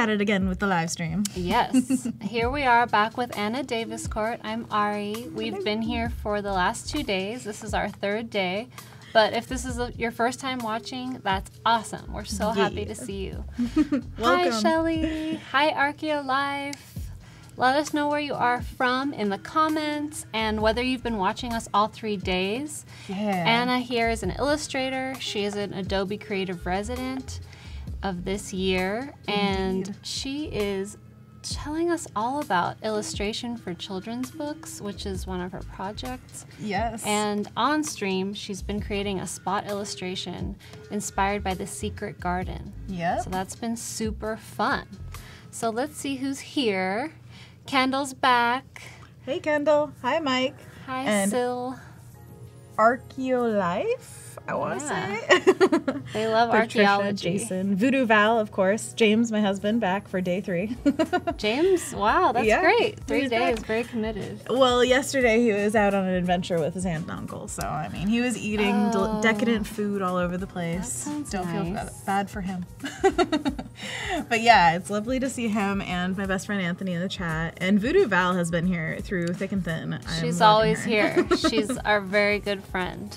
at it again with the live stream. Yes. Here we are back with Anna Daviscourt. I'm Ari. We've been here for the last 2 days. This is our 3rd day. But if this is your first time watching, that's awesome. We're so happy to see you. Hi, Shelly. Hi, Archeo Life. Let us know where you are from in the comments and whether you've been watching us all 3 days. Yeah. Anna here is an illustrator. She is an Adobe Creative Resident of this year. And she is telling us all about illustration for children's books, which is one of her projects. Yes. And on stream, she's been creating a spot illustration inspired by The Secret Garden. Yep. So that's been super fun. So let's see who's here. Kendall's back. Hey, Kendall. Hi, Mike. Hi, and Sil. Archeo Life, I want to say. They love Patricia, archaeology. Jason, Voodoo Val, of course. James, my husband, back for day 3. James, wow, that's great. 3 days, back. very committed. Well, yesterday he was out on an adventure with his aunt and uncle, so I mean, he was eating decadent food all over the place. That sounds Don't nice. feel bad for him. But yeah, it's lovely to see him and my best friend Anthony in the chat. And Voodoo Val has been here through thick and thin. She's always here. She's our very good friend.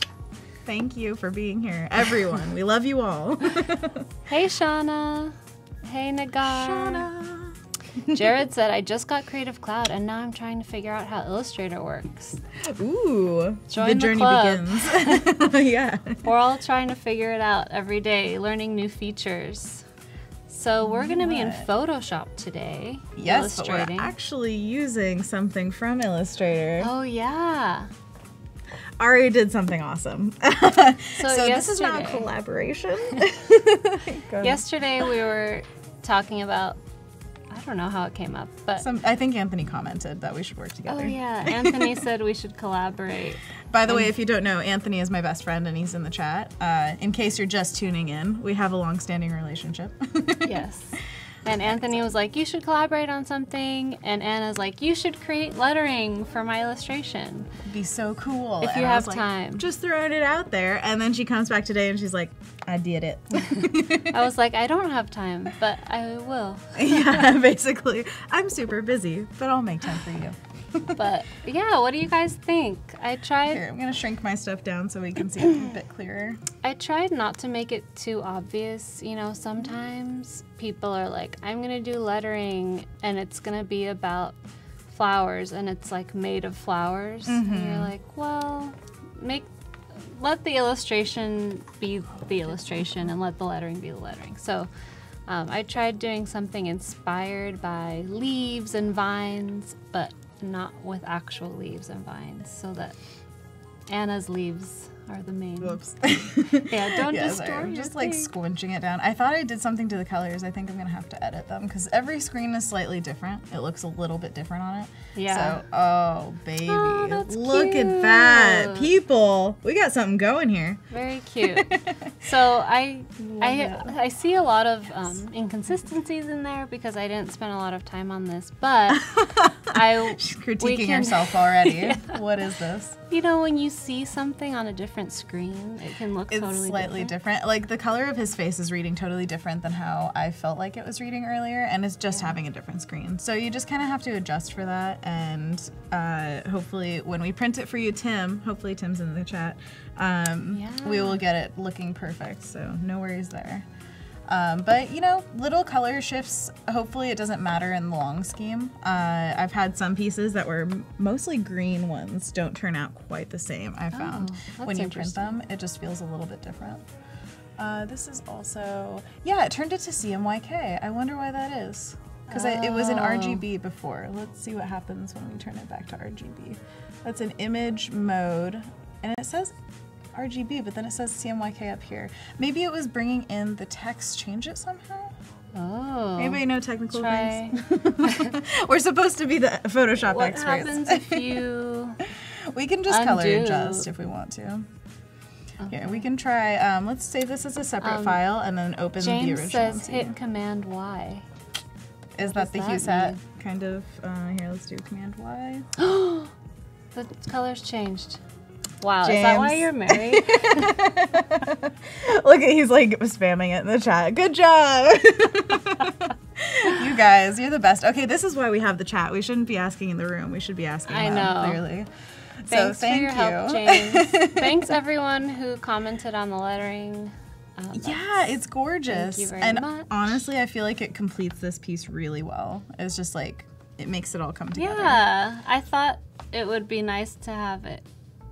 Thank you for being here, everyone. We love you all. Hey, Shauna. Hey, Nagar. Shauna. Jared said, I just got Creative Cloud and now I'm trying to figure out how Illustrator works. Ooh, Join the the journey club. begins. Yeah. We're all trying to figure it out every day, learning new features. So we're going to be in Photoshop today, Yes, but illustrating. we're actually using something from Illustrator. Oh, yeah. Ari did something awesome. So this is not a yesterday- collaboration. Yesterday we were talking about, I don't know how it came up, but I think Anthony commented that we should work together. oh yeah, Anthony said we should collaborate. By the way, if you don't know, Anthony is my best friend and he's in the chat. In case you're just tuning in, we have a long-standing relationship. Yes. And Anthony was like, you should collaborate on something. And Anna's like, you should create lettering for my illustration. It'd be so cool. If you And I have was like, time. just throwing it out there. And then she comes back today and she's like, I did it. I was like, I don't have time, but I will. Yeah, basically. I'm super busy, but I'll make time for you. But yeah, what do you guys think? Here, I'm going to shrink my stuff down so we can see it a bit clearer. I tried not to make it too obvious. You know, sometimes people are like, I'm going to do lettering and it's going to be about flowers and it's like made of flowers. And you're like, well, let the illustration be the illustration and let the lettering be the lettering. So I tried doing something inspired by leaves and vines, but not with actual leaves and vines, so that Anna's leaves are the main. Whoops. Yeah, don't distort I'm your just like thing. squinching it down. I thought I did something to the colors. I think I'm gonna have to edit them because every screen is slightly different. It looks a little bit different on it. Yeah. So, oh baby, Oh, that's look at that, cute. people. We got something going here. Very cute. So I see a lot of inconsistencies in there because I didn't spend a lot of time on this, but She's critiquing herself already. Yeah. What is this? You know, when you see something on a different screen, it can look It's totally slightly different. Like the color of his face is reading totally different than how I felt like it was reading earlier, and it's just having a different screen. So you just kind of have to adjust for that, and hopefully when we print it for you, Tim, hopefully Tim's in the chat, we will get it looking perfect, so no worries there. But you know, little color shifts, hopefully it doesn't matter in the long scheme. I've had some pieces that were mostly green ones don't turn out quite the same, I found. that's When you print them, it just feels a little bit different. This is also, yeah, it turned it to CMYK. I wonder why that is. Because it was in RGB before. Let's see what happens when we turn it back to RGB. That's an image mode, and it says RGB, but then it says CMYK up here. Maybe it was bringing in the text, change it somehow? Oh. Anybody know technical things? We're supposed to be the Photoshop What experts. happens if you We can just color undo? adjust if we want to. Here, we can try, let's save this as a separate file and then open the James original. says and see. hit Command Y. Is that the does hue that set kind of, here, let's do Command Y. The color's changed. Wow, is that why James. you're married? Look at, he's like spamming it in the chat. Good job. You guys, you're the best. Okay, this is why we have the chat. We shouldn't be asking in the room. We should be asking them, clearly. Thanks for your help, James. Thanks, everyone who commented on the lettering. Yeah, it's gorgeous. Thank you very much. Honestly, I feel like it completes this piece really well. It's just like, it makes it all come together. Yeah, I thought it would be nice to have it.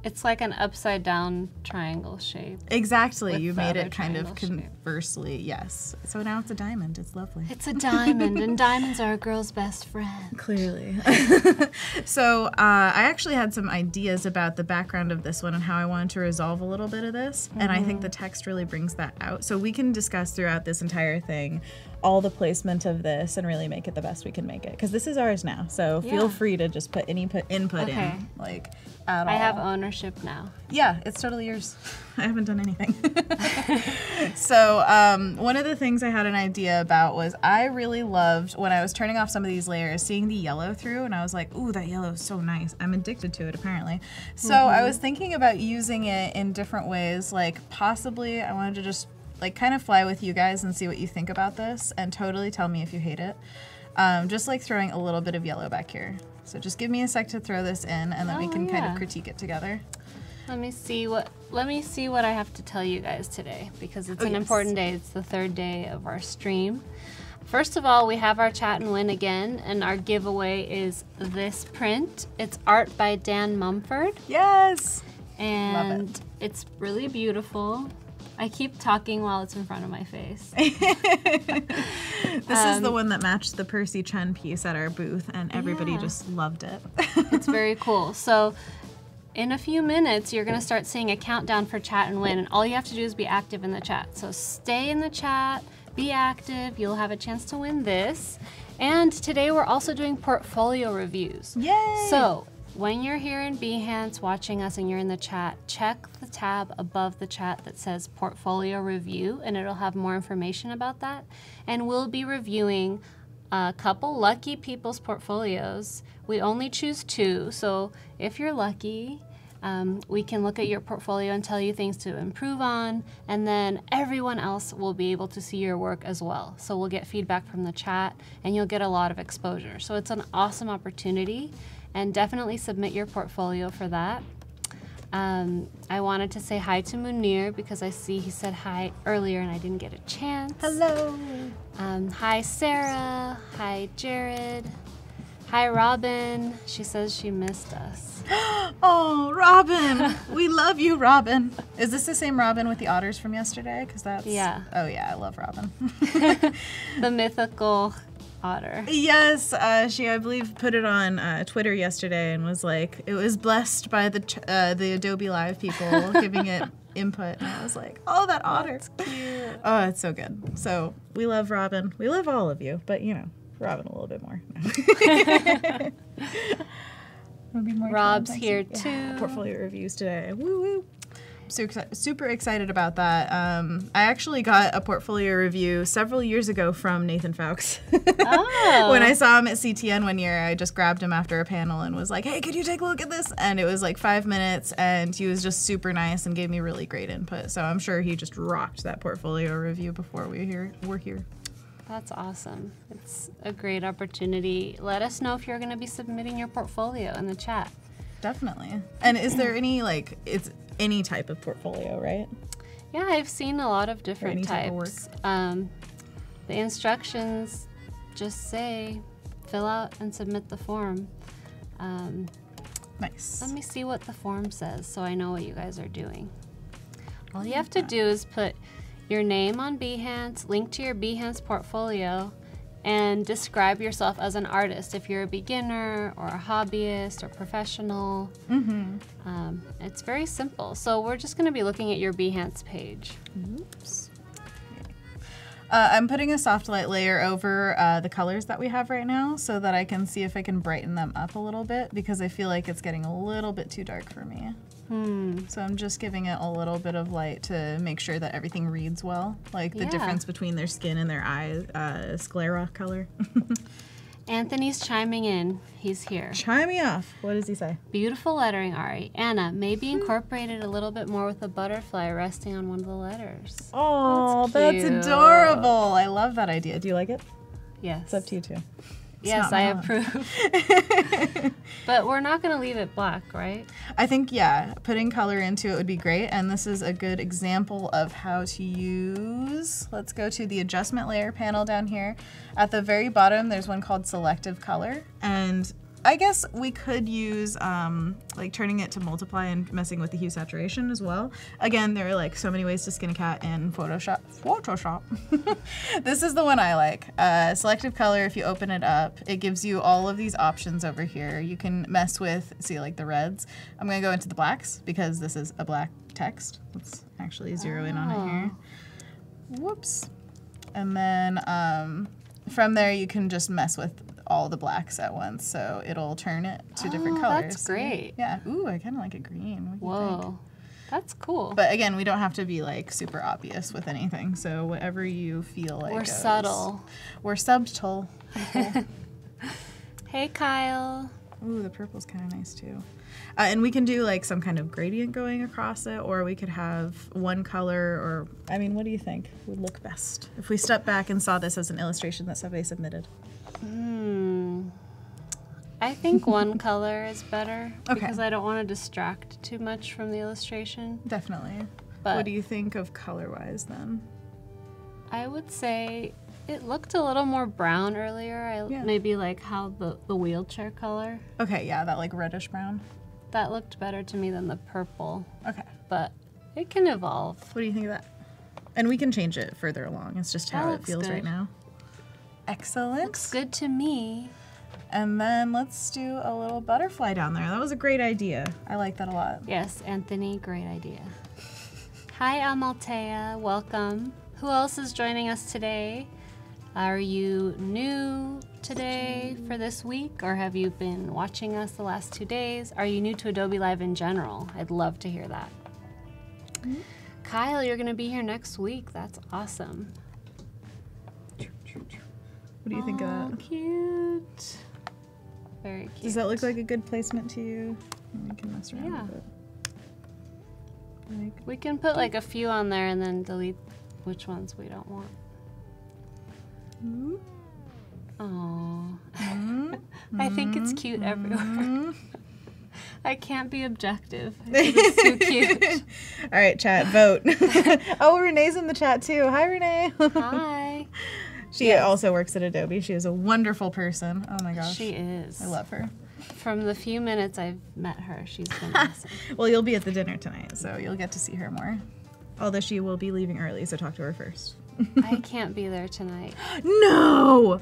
It's like an upside down triangle shape. Exactly, you made it kind of conversely, yes. So now it's a diamond, it's lovely. It's a diamond, and diamonds are a girl's best friend. Clearly. So I actually had some ideas about the background of this one and how I wanted to resolve a little bit of this, and I think the text really brings that out. So we can discuss throughout this entire thing all the placement of this and really make it the best we can make it. Because this is ours now, so feel free to just put any input in, like, at all. I have ownership now. Yeah, it's totally yours. I haven't done anything. So one of the things I had an idea about was I really loved, when I was turning off some of these layers, seeing the yellow through, and I was like, ooh, that yellow is so nice. I'm addicted to it, apparently. So I was thinking about using it in different ways, like possibly I wanted to just like kind of fly with you guys and see what you think about this and totally tell me if you hate it. Just like throwing a little bit of yellow back here. So just give me a sec to throw this in and then we can kind of critique it together. Let me see what I have to tell you guys today, because it's an important day. It's the third day of our stream. First of all, we have our chat and win again, and our giveaway is this print. It's art by Dan Mumford. Yes! And love it. It's really beautiful. I keep talking while it's in front of my face. This is the one that matched the Percy Chen piece at our booth, and everybody just loved it. It's very cool. So in a few minutes, you're going to start seeing a countdown for chat and win, and all you have to do is be active in the chat. So stay in the chat, be active, you'll have a chance to win this. And today we're also doing portfolio reviews. Yay! So when you're here in Behance watching us and you're in the chat, check the tab above the chat that says Portfolio Review, and it'll have more information about that. And we'll be reviewing a couple lucky people's portfolios. We only choose 2, so if you're lucky, we can look at your portfolio and tell you things to improve on, and then everyone else will be able to see your work as well. So we'll get feedback from the chat, and you'll get a lot of exposure. So it's an awesome opportunity. And definitely submit your portfolio for that. I wanted to say hi to Munir because I see he said hi earlier and I didn't get a chance. Hello. Hi Sarah, hi Jared, hi Robin. She says she missed us. Oh, Robin. We love you, Robin. Is this the same Robin with the otters from yesterday? Because that's... Yeah. Oh yeah, I love Robin. The mythical otter. Yes, she, I believe, put it on Twitter yesterday and was like, it was blessed by the Adobe Live people giving it input. And I was like, oh, that otter. That's cute. Oh, it's so good. So we love Robin. We love all of you, but you know, Robin a little bit more. Rob's here too. Yeah, portfolio reviews today. Woo woo. Super excited about that. I actually got a portfolio review several years ago from Nathan Fowkes. Oh. When I saw him at CTN one year, I just grabbed him after a panel and was like, hey, could you take a look at this? And it was like 5 minutes, and he was just super nice and gave me really great input. So I'm sure he just rocked that portfolio review before we're here. That's awesome. It's a great opportunity. Let us know if you're going to be submitting your portfolio in the chat. Definitely. And is there any, like, it's any type of portfolio, right? Yeah, I've seen a lot of different types. The instructions just say fill out and submit the form. Nice. Let me see what the form says so I know what you guys are doing. All you have to do is put your name on Behance, link to your Behance portfolio, and describe yourself as an artist if you're a beginner or a hobbyist or professional. It's very simple. So we're just going to be looking at your Behance page. Oops. I'm putting a soft light layer over the colors that we have right now so that I can see if I can brighten them up a little bit, because I feel like it's getting a little bit too dark for me. So I'm just giving it a little bit of light to make sure that everything reads well, like the difference between their skin and their eyes, sclera color. Anthony's chiming in. He's here. Chime me off. What does he say? Beautiful lettering, Ari. Anna, maybe incorporate it a little bit more with a butterfly resting on one of the letters. Oh, that's adorable. I love that idea. Do you like it? Yes. It's up to you too. Yes, I approve. But we're not going to leave it black, right? I think, yeah, putting color into it would be great. And this is a good example of how to use. Let's go to the adjustment layer panel down here. At the very bottom, there's one called selective color. And I guess we could use like turning it to multiply and messing with the hue saturation as well. Again, there are like so many ways to skin a cat in Photoshop. This is the one I like. Selective color, if you open it up, it gives you all of these options over here. You can mess with, see, like the reds. I'm gonna go into the blacks because this is a black text. Let's actually zero in on it here. Whoops. And then from there you can just mess with all the blacks at once, so it'll turn it to different colors. That's great. Yeah. Ooh, I kind of like a green. What do you think? That's cool. But again, we don't have to be like super obvious with anything, so whatever you feel like. We're subtle. We're subtle. Hey, Kyle. Ooh, the purple's kind of nice too. And we can do like some kind of gradient going across it, or we could have one color, or, I mean, what do you think would look best? If we step back and saw this as an illustration that somebody submitted. I think one color is better Okay. because I don't want to distract too much from the illustration. Definitely. But what do you think of color-wise then? I would say it looked a little more brown earlier. Maybe like how the wheelchair color. Okay, yeah, that like reddish brown. That looked better to me than the purple. Okay. But it can evolve. What do you think of that? And we can change it further along. It's just how it feels right now. Excellent. Looks good to me. And then let's do a little butterfly down there. That was a great idea. I like that a lot. Yes, Anthony, great idea. Hi, Amaltea, welcome. Who else is joining us today? Are you new today for this week, or have you been watching us the last 2 days? Are you new to Adobe Live in general? I'd love to hear that. Kyle, you're gonna be here next week. That's awesome. What do you think of that? Cute. Very cute. Does that look like a good placement to you? We can mess around Yeah. with it. We can put like a few on there and then delete which ones we don't want. Oh, I think it's cute everywhere. I can't be objective. It's too cute. All right, chat, vote. Oh, Renee's in the chat too. Hi, Renee. Hi. She also works at Adobe. She is a wonderful person. Oh my gosh. She is. I love her. From the few minutes I've met her, she's been awesome. Well, you'll be at the dinner tonight, so you'll get to see her more. Although she will be leaving early, so talk to her first. I can't be there tonight. No!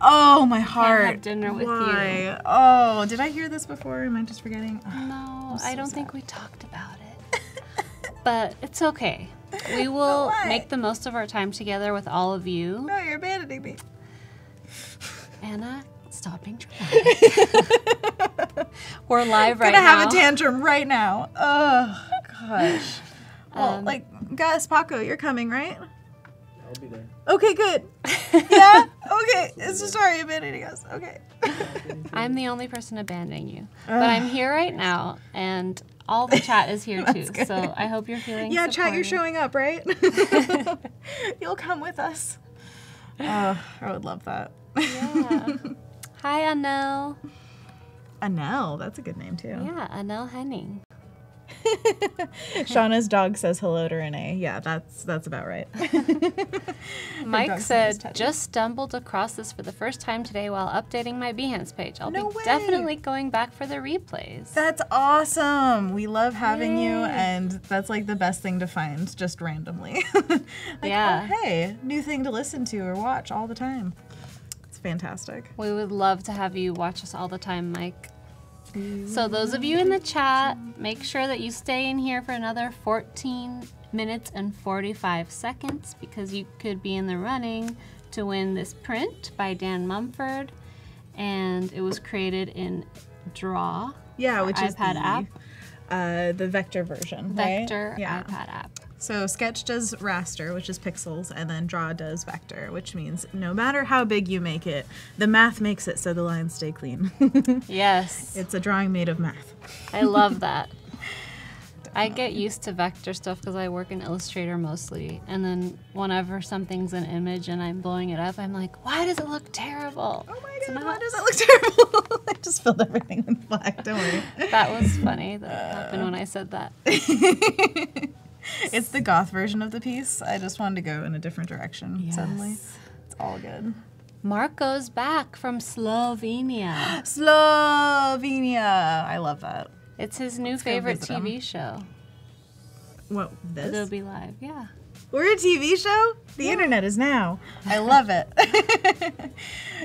Oh, my heart. Can't have dinner with Why? Oh, did I hear this before? Am I just forgetting? Oh, No, so I don't sad. think we talked about it. But it's okay. We will why? make the most of our time together with all of you. No, you're abandoning me. Anna, stop being dramatic. We're live right now. I'm gonna have a tantrum right now. Oh, gosh. Well, like, guys, Paco, you're coming, right? I'll be there. Okay, good. Yeah? Okay. It's just sorry abandoning us. Okay. I'm the only person abandoning you. But I'm here right now, and all the chat is here too. So I hope you're feeling Yeah, chat, you're supported. showing up, right? You'll come with us. Oh, I would love that. Yeah. Hi, Anel. Anel, that's a good name too. Yeah, Anel Henning. Shauna's dog says hello to Renee. Yeah, that's about right. Mike dog's said, just stumbled across this for the first time today while updating my Behance page. I'll No be way. definitely going back for the replays. That's awesome. We love having you, Yay. and that's like the best thing to find just randomly. Like, Yeah. oh, hey, new thing to listen to or watch all the time. It's fantastic. We would love to have you watch us all the time, Mike. So those of you in the chat, make sure that you stay in here for another 14 minutes and 45 seconds because you could be in the running to win this print by Dan Mumford. And it was created in Draw. Yeah, which is iPad the vector version, Vector right? Yeah. iPad app. So Sketch does raster, which is pixels, and then Draw does vector, which means no matter how big you make it, the math makes it so the lines stay clean. Yes. It's a drawing made of math. I love that. I get used to vector stuff because I work in Illustrator mostly. And then whenever something's an image and I'm blowing it up, I'm like, why does it look terrible? Oh my god, why does it look terrible? I just filled everything with black, don't worry. That was funny. That happened when I said that. It's the goth version of the piece. I just wanted to go in a different direction suddenly. It's all good. Mark goes back from Slovenia. Slovenia. I love that. It's his new favorite TV show. What, this? Adobe Live, yeah. We're a TV show? The internet is now. I love it.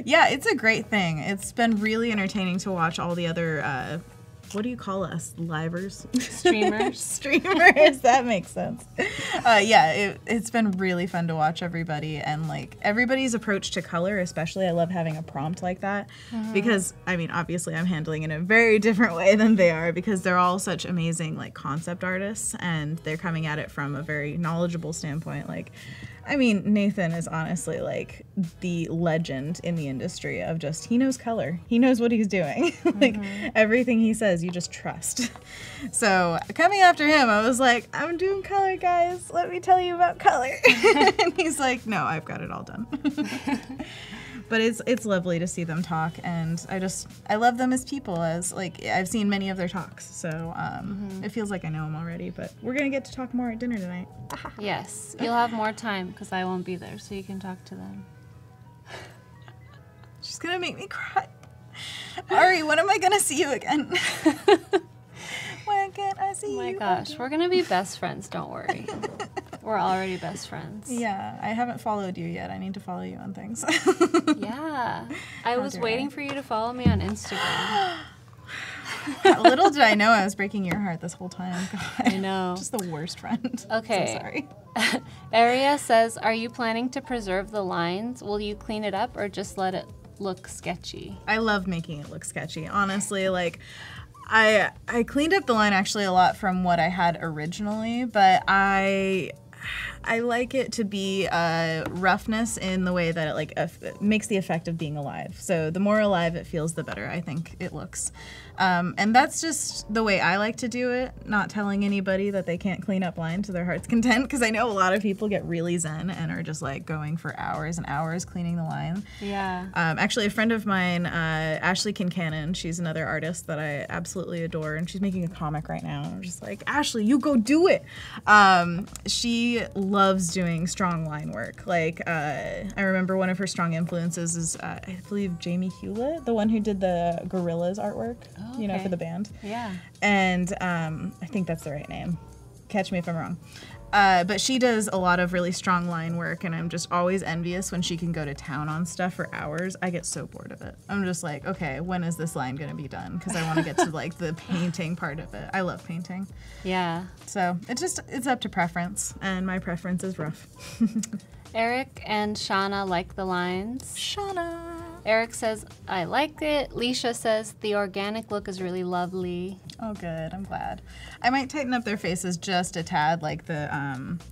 Yeah, it's a great thing. It's been really entertaining to watch all the other, what do you call us? Livers? Streamers. Streamers, that makes sense. Yeah, it's been really fun to watch everybody, and like everybody's approach to color, especially. I love having a prompt like that because, I mean, obviously I'm handling it in a very different way than they are because they're all such amazing like concept artists and they're coming at it from a very knowledgeable standpoint. Like, I mean, Nathan is honestly like the legend in the industry of just, he knows color. He knows what he's doing. Like everything he says, you just trust. So coming after him, I was like, I'm doing color, guys. Let me tell you about color. And he's like, no, I've got it all done. But it's lovely to see them talk, and I love them as people. As like I've seen many of their talks, so it feels like I know them already. But we're gonna get to talk more at dinner tonight. Yes, you'll have more time because I won't be there, so you can talk to them. She's gonna make me cry. Ari, when am I gonna see you again? When can I see you? Oh my gosh, we're gonna be best friends. Don't worry. We're already best friends. Yeah, I haven't followed you yet. I need to follow you on things. Yeah. I was waiting for you to follow me on Instagram. Little did I know I was breaking your heart this whole time. God. I know. Just the worst friend. Okay. So sorry. Aria says, are you planning to preserve the lines? Will you clean it up or just let it look sketchy? I love making it look sketchy. Honestly, like, I cleaned up the line actually a lot from what I had originally, but I like it to be roughness in the way that it like makes the effect of being alive. So the more alive it feels, the better I think it looks. And that's just the way I like to do it, not telling anybody that they can't clean up line to their heart's content, because I know a lot of people get really zen and are just like going for hours and hours cleaning the line. Yeah. Actually, a friend of mine, Ashley Kincannon, she's another artist that I absolutely adore, and she's making a comic right now. And I'm just like, Ashley, you go do it. She loves doing strong line work. Like, I remember one of her strong influences is, I believe, Jamie Hewlett, the one who did the Gorillaz artwork. Oh, you know, okay. for the band. Yeah. And I think that's the right name. Catch me if I'm wrong. But she does a lot of really strong line work, and I'm just always envious when she can go to town on stuff for hours. I get so bored of it. I'm just like, okay, when is this line going to be done? Because I want to get to like the painting part of it. I love painting. Yeah. So it's up to preference, and my preference is rough. Eric and Shauna like the lines. Shauna. Eric says, I like it. Leisha says, the organic look is really lovely. Oh, good. I'm glad. I might tighten up their faces just a tad, like the,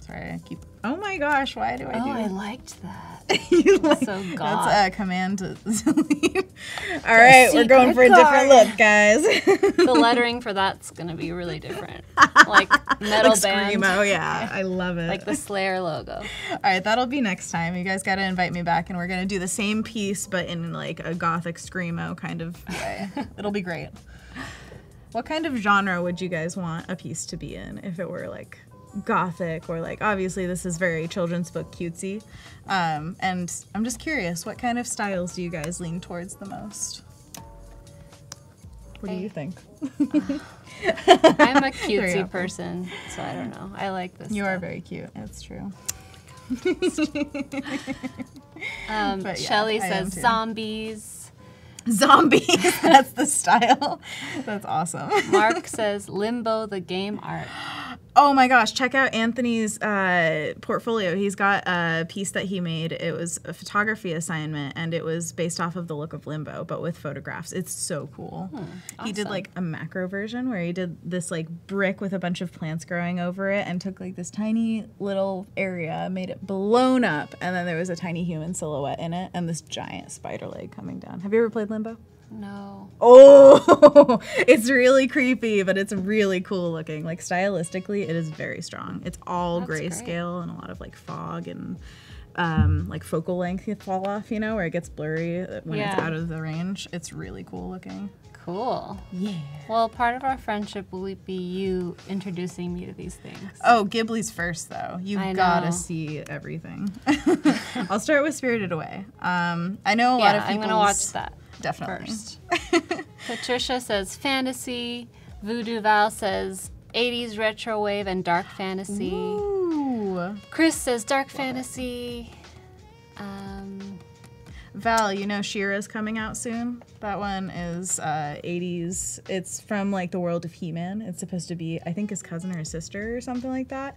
sorry, I keep, oh my gosh, why do I do Oh, I that? liked that. You like, so goth. that's a command to leave. All right, we're going for a different look, guys. The lettering for that's going to be really different. Like metal like band. Screamo, yeah. I love it. Like the Slayer logo. All right, that'll be next time. You guys got to invite me back, and we're going to do the same piece, but in like a gothic Screamo kind of way. It'll be great. What kind of genre would you guys want a piece to be in if it were like gothic, or like, obviously this is very children's book cutesy, and I'm just curious, what kind of styles do you guys lean towards the most? What do you think? I'm a cutesy person, so I don't know. I like this. You stuff. are very cute. That's true. But Shelly says zombies. Zombies. That's the style. That's awesome. Mark says Limbo, the game art. Oh my gosh, check out Anthony's portfolio. He's got a piece that he made. It was a photography assignment, and it was based off of the look of Limbo, but with photographs. It's so cool. He did like a macro version where he did this like brick with a bunch of plants growing over it, and took like this tiny little area, made it blown up, and then there was a tiny human silhouette in it, and this giant spider leg coming down. Have you ever played Limbo? No. Oh, it's really creepy, but it's really cool looking. Like stylistically, it is very strong. It's all grayscale and a lot of like fog and like focal length you fall off, you know, where it gets blurry when it's out of the range. It's really cool looking. Cool. Yeah. Well, part of our friendship will be you introducing me to these things. Oh, Ghibli's first though. You've gotta see everything. I'll start with Spirited Away. I know a lot of people. I'm gonna watch that. Definitely. First. Patricia says fantasy. Voodoo Val says 80s retro wave and dark fantasy. Ooh. Chris says dark fantasy. Val, you know She-Ra's coming out soon. That one is 80s. It's from like the world of He-Man. It's supposed to be, I think, his cousin or his sister or something like that.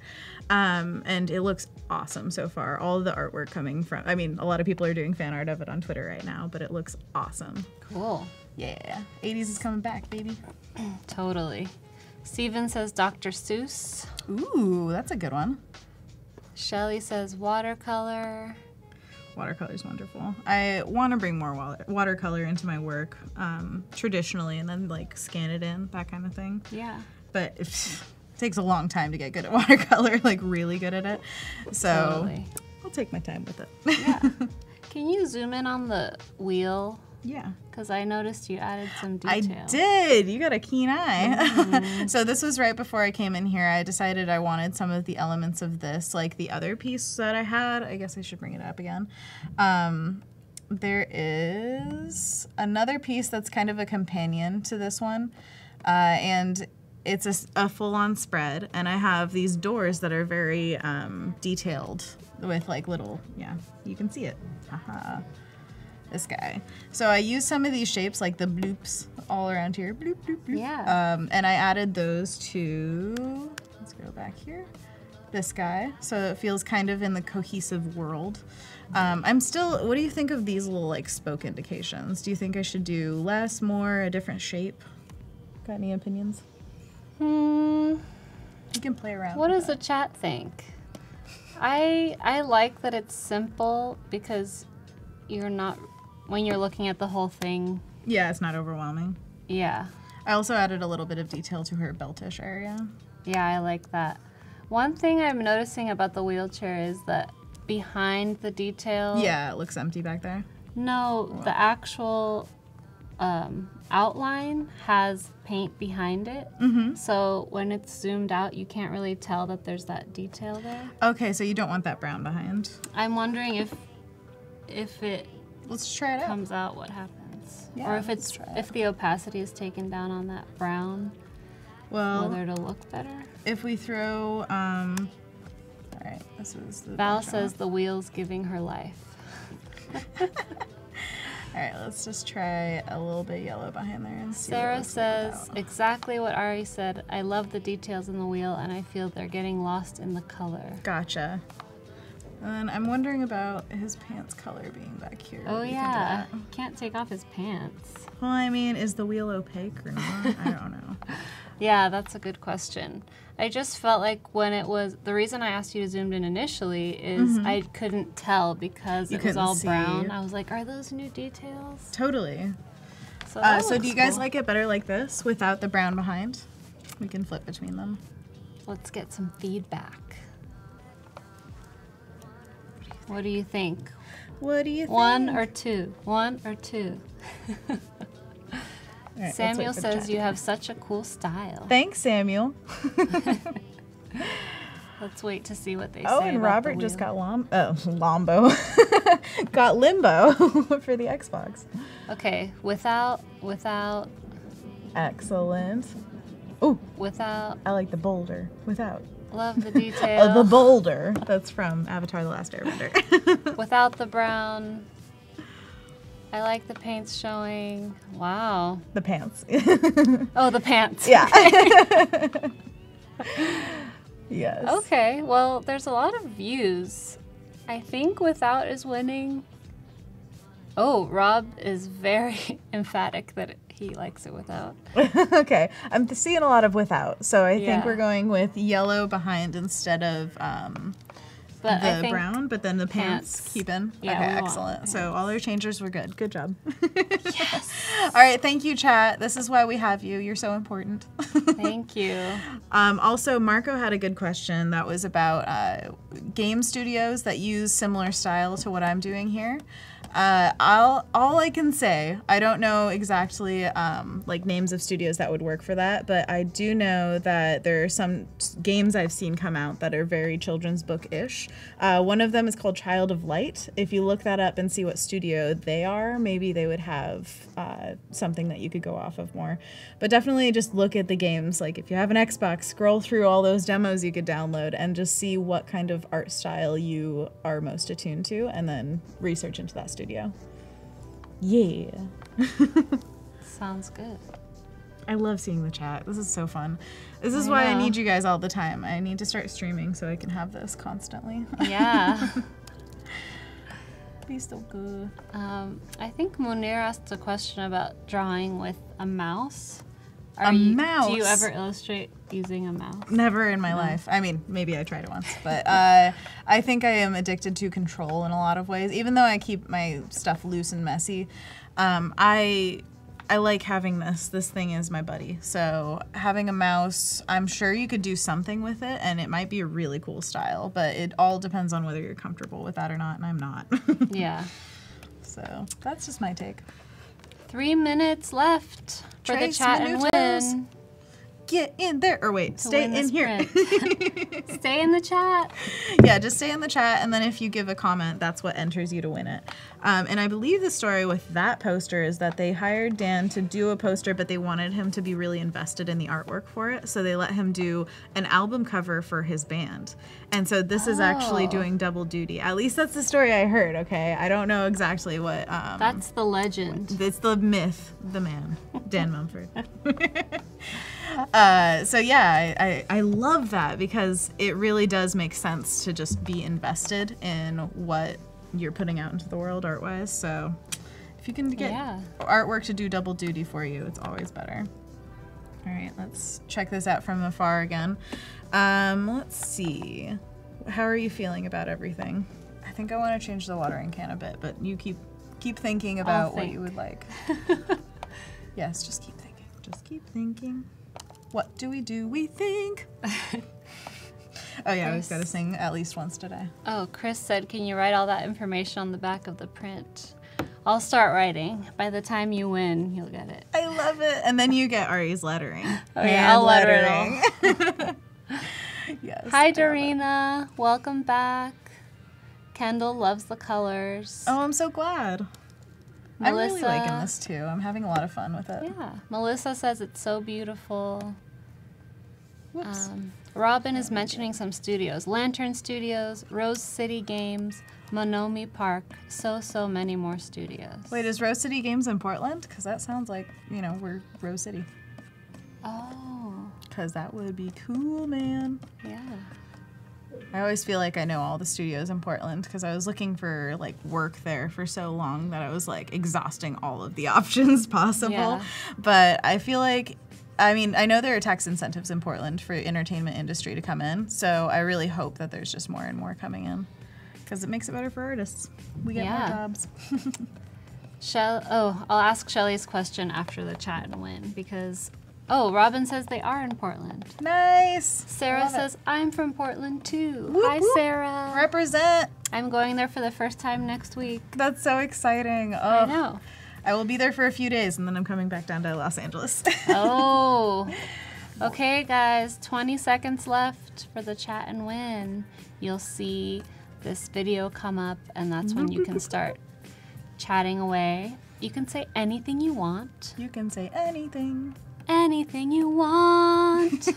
And it looks awesome so far. All of the artwork coming from, I mean, a lot of people are doing fan art of it on Twitter right now, but it looks awesome. Cool. Yeah. 80s is coming back, baby. Totally. Steven says Dr. Seuss. Ooh, that's a good one. Shelly says watercolor. Watercolor's wonderful. I want to bring more watercolor into my work traditionally and then like scan it in, that kind of thing. Yeah. But it takes a long time to get good at watercolor, like really good at it. So totally. I'll take my time with it. Yeah. Can you zoom in on the wheel? Yeah. Because I noticed you added some detail. I did. You got a keen eye. Mm-hmm. So this was right before I came in here. I decided I wanted some of the elements of this, like the other piece that I had. I guess I should bring it up again. There is another piece that's kind of a companion to this one. And it's a full-on spread. And I have these doors that are very detailed with like little, you can see it. Haha. This guy. So I used some of these shapes, like the bloops all around here. Bloop, bloop, bloop. Yeah. And I added those to, let's go back here, this guy. So it feels kind of in the cohesive world. What do you think of these little like spoke indications? Do you think I should do less, more, a different shape? Got any opinions? You can play around What with does the chat think? I like that it's simple because you're not, when you're looking at the whole thing. Yeah, it's not overwhelming. Yeah. I also added a little bit of detail to her beltish area. Yeah, I like that. One thing I'm noticing about the wheelchair is that behind the detail. Yeah, it looks empty back there. No, the actual outline has paint behind it. Mm-hmm. So when it's zoomed out, you can't really tell that there's that detail there. Okay, so you don't want that brown behind. I'm wondering if it let's try it comes out, what happens? Yeah, or if the opacity is taken down on that brown, whether it'll look better. If we throw, all right, this is the Val says the wheel's giving her life. All right, let's just try a little bit yellow behind there and see. Sarah says exactly what Ari said. I love the details in the wheel, and I feel they're getting lost in the color. Gotcha. And I'm wondering about his pants color being back here. Oh yeah, he can't take off his pants. Well, I mean, is the wheel opaque or not? I don't know. Yeah, that's a good question. I just felt like when it was, the reason I asked you to zoom in initially is I couldn't tell because it was all brown. I was like, are those new details? Totally. So do you guys like it better like this without the brown behind? We can flip between them. Let's get some feedback. What do you think? What do you think? One or two? One or two? Right, Samuel says you have such a cool style. Thanks, Samuel. Let's wait to see what they say. Oh, and about Robert the wheel. just got Lambo. Got Limbo for the Xbox. Okay, without. Excellent. Ooh, without. I like the boulder. Without. Love the detail. The boulder. That's from Avatar: The Last Airbender. Without the brown. I like the paints showing. Wow. The pants. Oh, the pants. Yeah. Yes. Okay, well, there's a lot of views. I think without is winning. Oh, Rob is very emphatic that he likes it without. Okay, I'm seeing a lot of without, so I think we're going with yellow behind instead of the brown, but then the pants keep in. Yeah, okay, excellent. So all our changes were good. Good job. Yes. All right, thank you, chat. This is why we have you. You're so important. Thank you. Also, Marco had a good question that was about game studios that use similar style to what I'm doing here. All I can say, I don't know exactly like names of studios that would work for that, but I do know that there are some games I've seen come out that are very children's book-ish. One of them is called Child of Light. If you look that up and see what studio they are, maybe they would have something that you could go off of more. But definitely just look at the games. Like if you have an Xbox, scroll through all those demos you could download and just see what kind of art style you are most attuned to, and then research into that studio. Yeah. Sounds good. I love seeing the chat. This is so fun. This is why I need you guys all the time. I need to start streaming so I can have this constantly. Yeah. Be so good. I think Munir asked a question about drawing with a mouse. Mouse? Do you ever illustrate using a mouse? Never in my life. I mean, maybe I tried it once, but I think I am addicted to control in a lot of ways. Even though I keep my stuff loose and messy, I like having this. This thing is my buddy. So having a mouse, I'm sure you could do something with it, and it might be a really cool style, but it all depends on whether you're comfortable with that or not, and I'm not. Yeah. So that's just my take. 3 minutes left for the chat and win. Get in there. Or wait, stay in here. Stay in the chat. Yeah, just stay in the chat, and then if you give a comment, that's what enters you to win it. And I believe the story with that poster is that they hired Dan to do a poster, but they wanted him to be really invested in the artwork for it, so they let him do an album cover for his band. And so this is actually doing double duty. At least that's the story I heard, okay? I don't know exactly what... that's the legend. It's the myth, the man, Dan Mumford. So yeah, I love that because it really does make sense to just be invested in what you're putting out into the world art-wise. So if you can get artwork to do double duty for you, it's always better. All right, let's check this out from afar again. Let's see. How are you feeling about everything? I think I want to change the watering can a bit, but you keep thinking about what you would like. Yes, just keep thinking. Just keep thinking. What do? We think. Oh yeah, I was gotta sing at least once today. Oh, Chris said, can you write all that information on the back of the print? I'll start writing. By the time you win, you'll get it. I love it. And then you get Ari's lettering. Oh yeah, I'll letter it all. Yes. Hi, Dorina. Welcome back. Kendall loves the colors. Oh, I'm so glad. Melissa, I'm really liking this too. I'm having a lot of fun with it. Yeah. Melissa says it's so beautiful. Whoops. Robin is mentioning some studios. Lantern Studios, Rose City Games, Monomi Park, so many more studios. Wait, is Rose City Games in Portland? Because that sounds like, you know, we're Rose City. Oh. Because that would be cool, man. Yeah. I always feel like I know all the studios in Portland because I was looking for like work there for so long that I was like exhausting all of the options possible. Yeah. But I feel like, I mean, I know there are tax incentives in Portland for entertainment industry to come in, so I really hope that there's just more and more coming in because it makes it better for artists. We get more jobs. I'll ask Shelly's question after the chat and win because... Oh, Robin says they are in Portland. Nice. Sarah says, I'm from Portland too. Whoop, Hi, whoop. Sarah. Represent. I'm going there for the first time next week. That's so exciting. Oh, I know. I will be there for a few days and then I'm coming back down to Los Angeles. Oh. Okay, guys, 20 seconds left for the chat and win. You'll see this video come up and that's when you can start chatting away. You can say anything you want. You can say anything. Anything you want.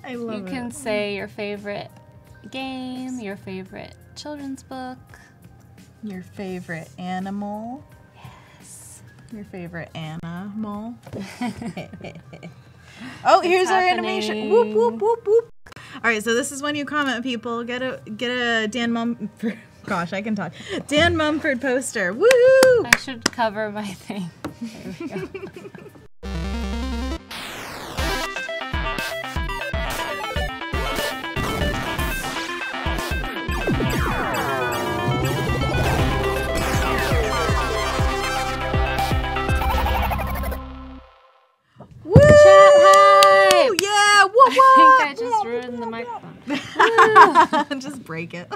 I love it. You can say your favorite game, your favorite children's book. Your favorite animal. Yes. Your favorite animal. Oh, here's our animation. Whoop, whoop, whoop, whoop. All right, so this is when you comment, people. Get a Dan Mumford. Gosh, I can talk. Dan Mumford poster. Woohoo! I should cover my thing. There we go. Just break it.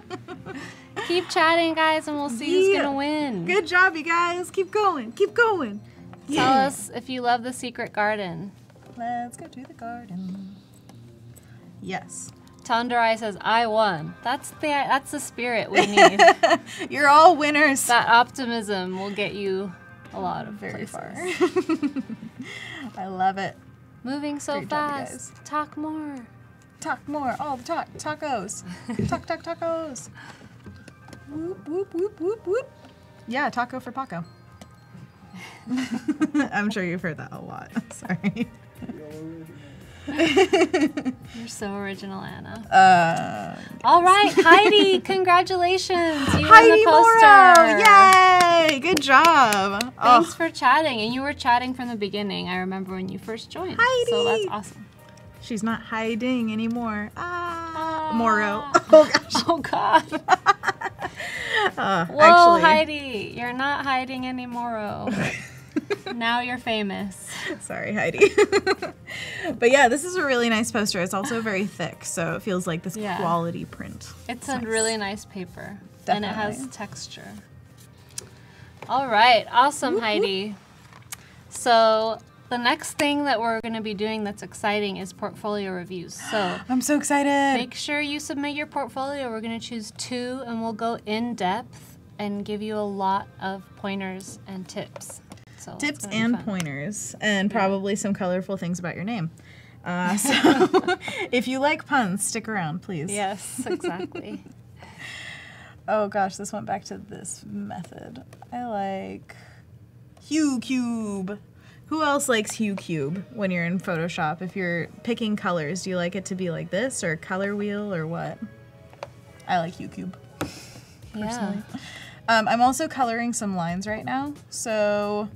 Keep chatting, guys, and we'll see who's gonna win. Good job, you guys. Keep going. Keep going. Tell us if you love the secret garden. Let's go to the garden. Yes. Tandarai says, I won. That's the spirit we need. You're all winners. That optimism will get you a lot of Very places. far. I love it. Moving so Great job, you fast. Talk more. Talk more. All the talk. Tacos. Tacos. Whoop, whoop, whoop, whoop, whoop. Yeah, taco for Paco. I'm sure you've heard that a lot. Sorry. You're so original, Anna. All right, Heidi, congratulations. You won the poster. Morrow. Yay! Good job. Thanks for chatting. And you were chatting from the beginning. I remember when you first joined. Heidi. So that's awesome. She's not hiding anymore. Morrow. Oh, gosh. Oh, God. Whoa, actually, Heidi, you're not hiding anymore. Now you're famous. Sorry, Heidi. But yeah, this is a really nice poster. It's also very thick, so it feels like this quality print. It's a really nice paper. Definitely. And it has texture. All right, awesome, Heidi. So the next thing that we're going to be doing that's exciting is portfolio reviews. So I'm so excited. make sure you submit your portfolio. We're going to choose 2, and we'll go in depth and give you a lot of pointers and tips. So Tips and pointers, and probably some colorful things about your name. So if you like puns, stick around, please. Yes, exactly. Oh gosh, this went back to this method. I like Hue Cube. Who else likes Hue Cube when you're in Photoshop? If you're picking colors, do you like it to be like this, or color wheel, or what? I like Hue Cube, personally. Yeah. I'm also coloring some lines right now, so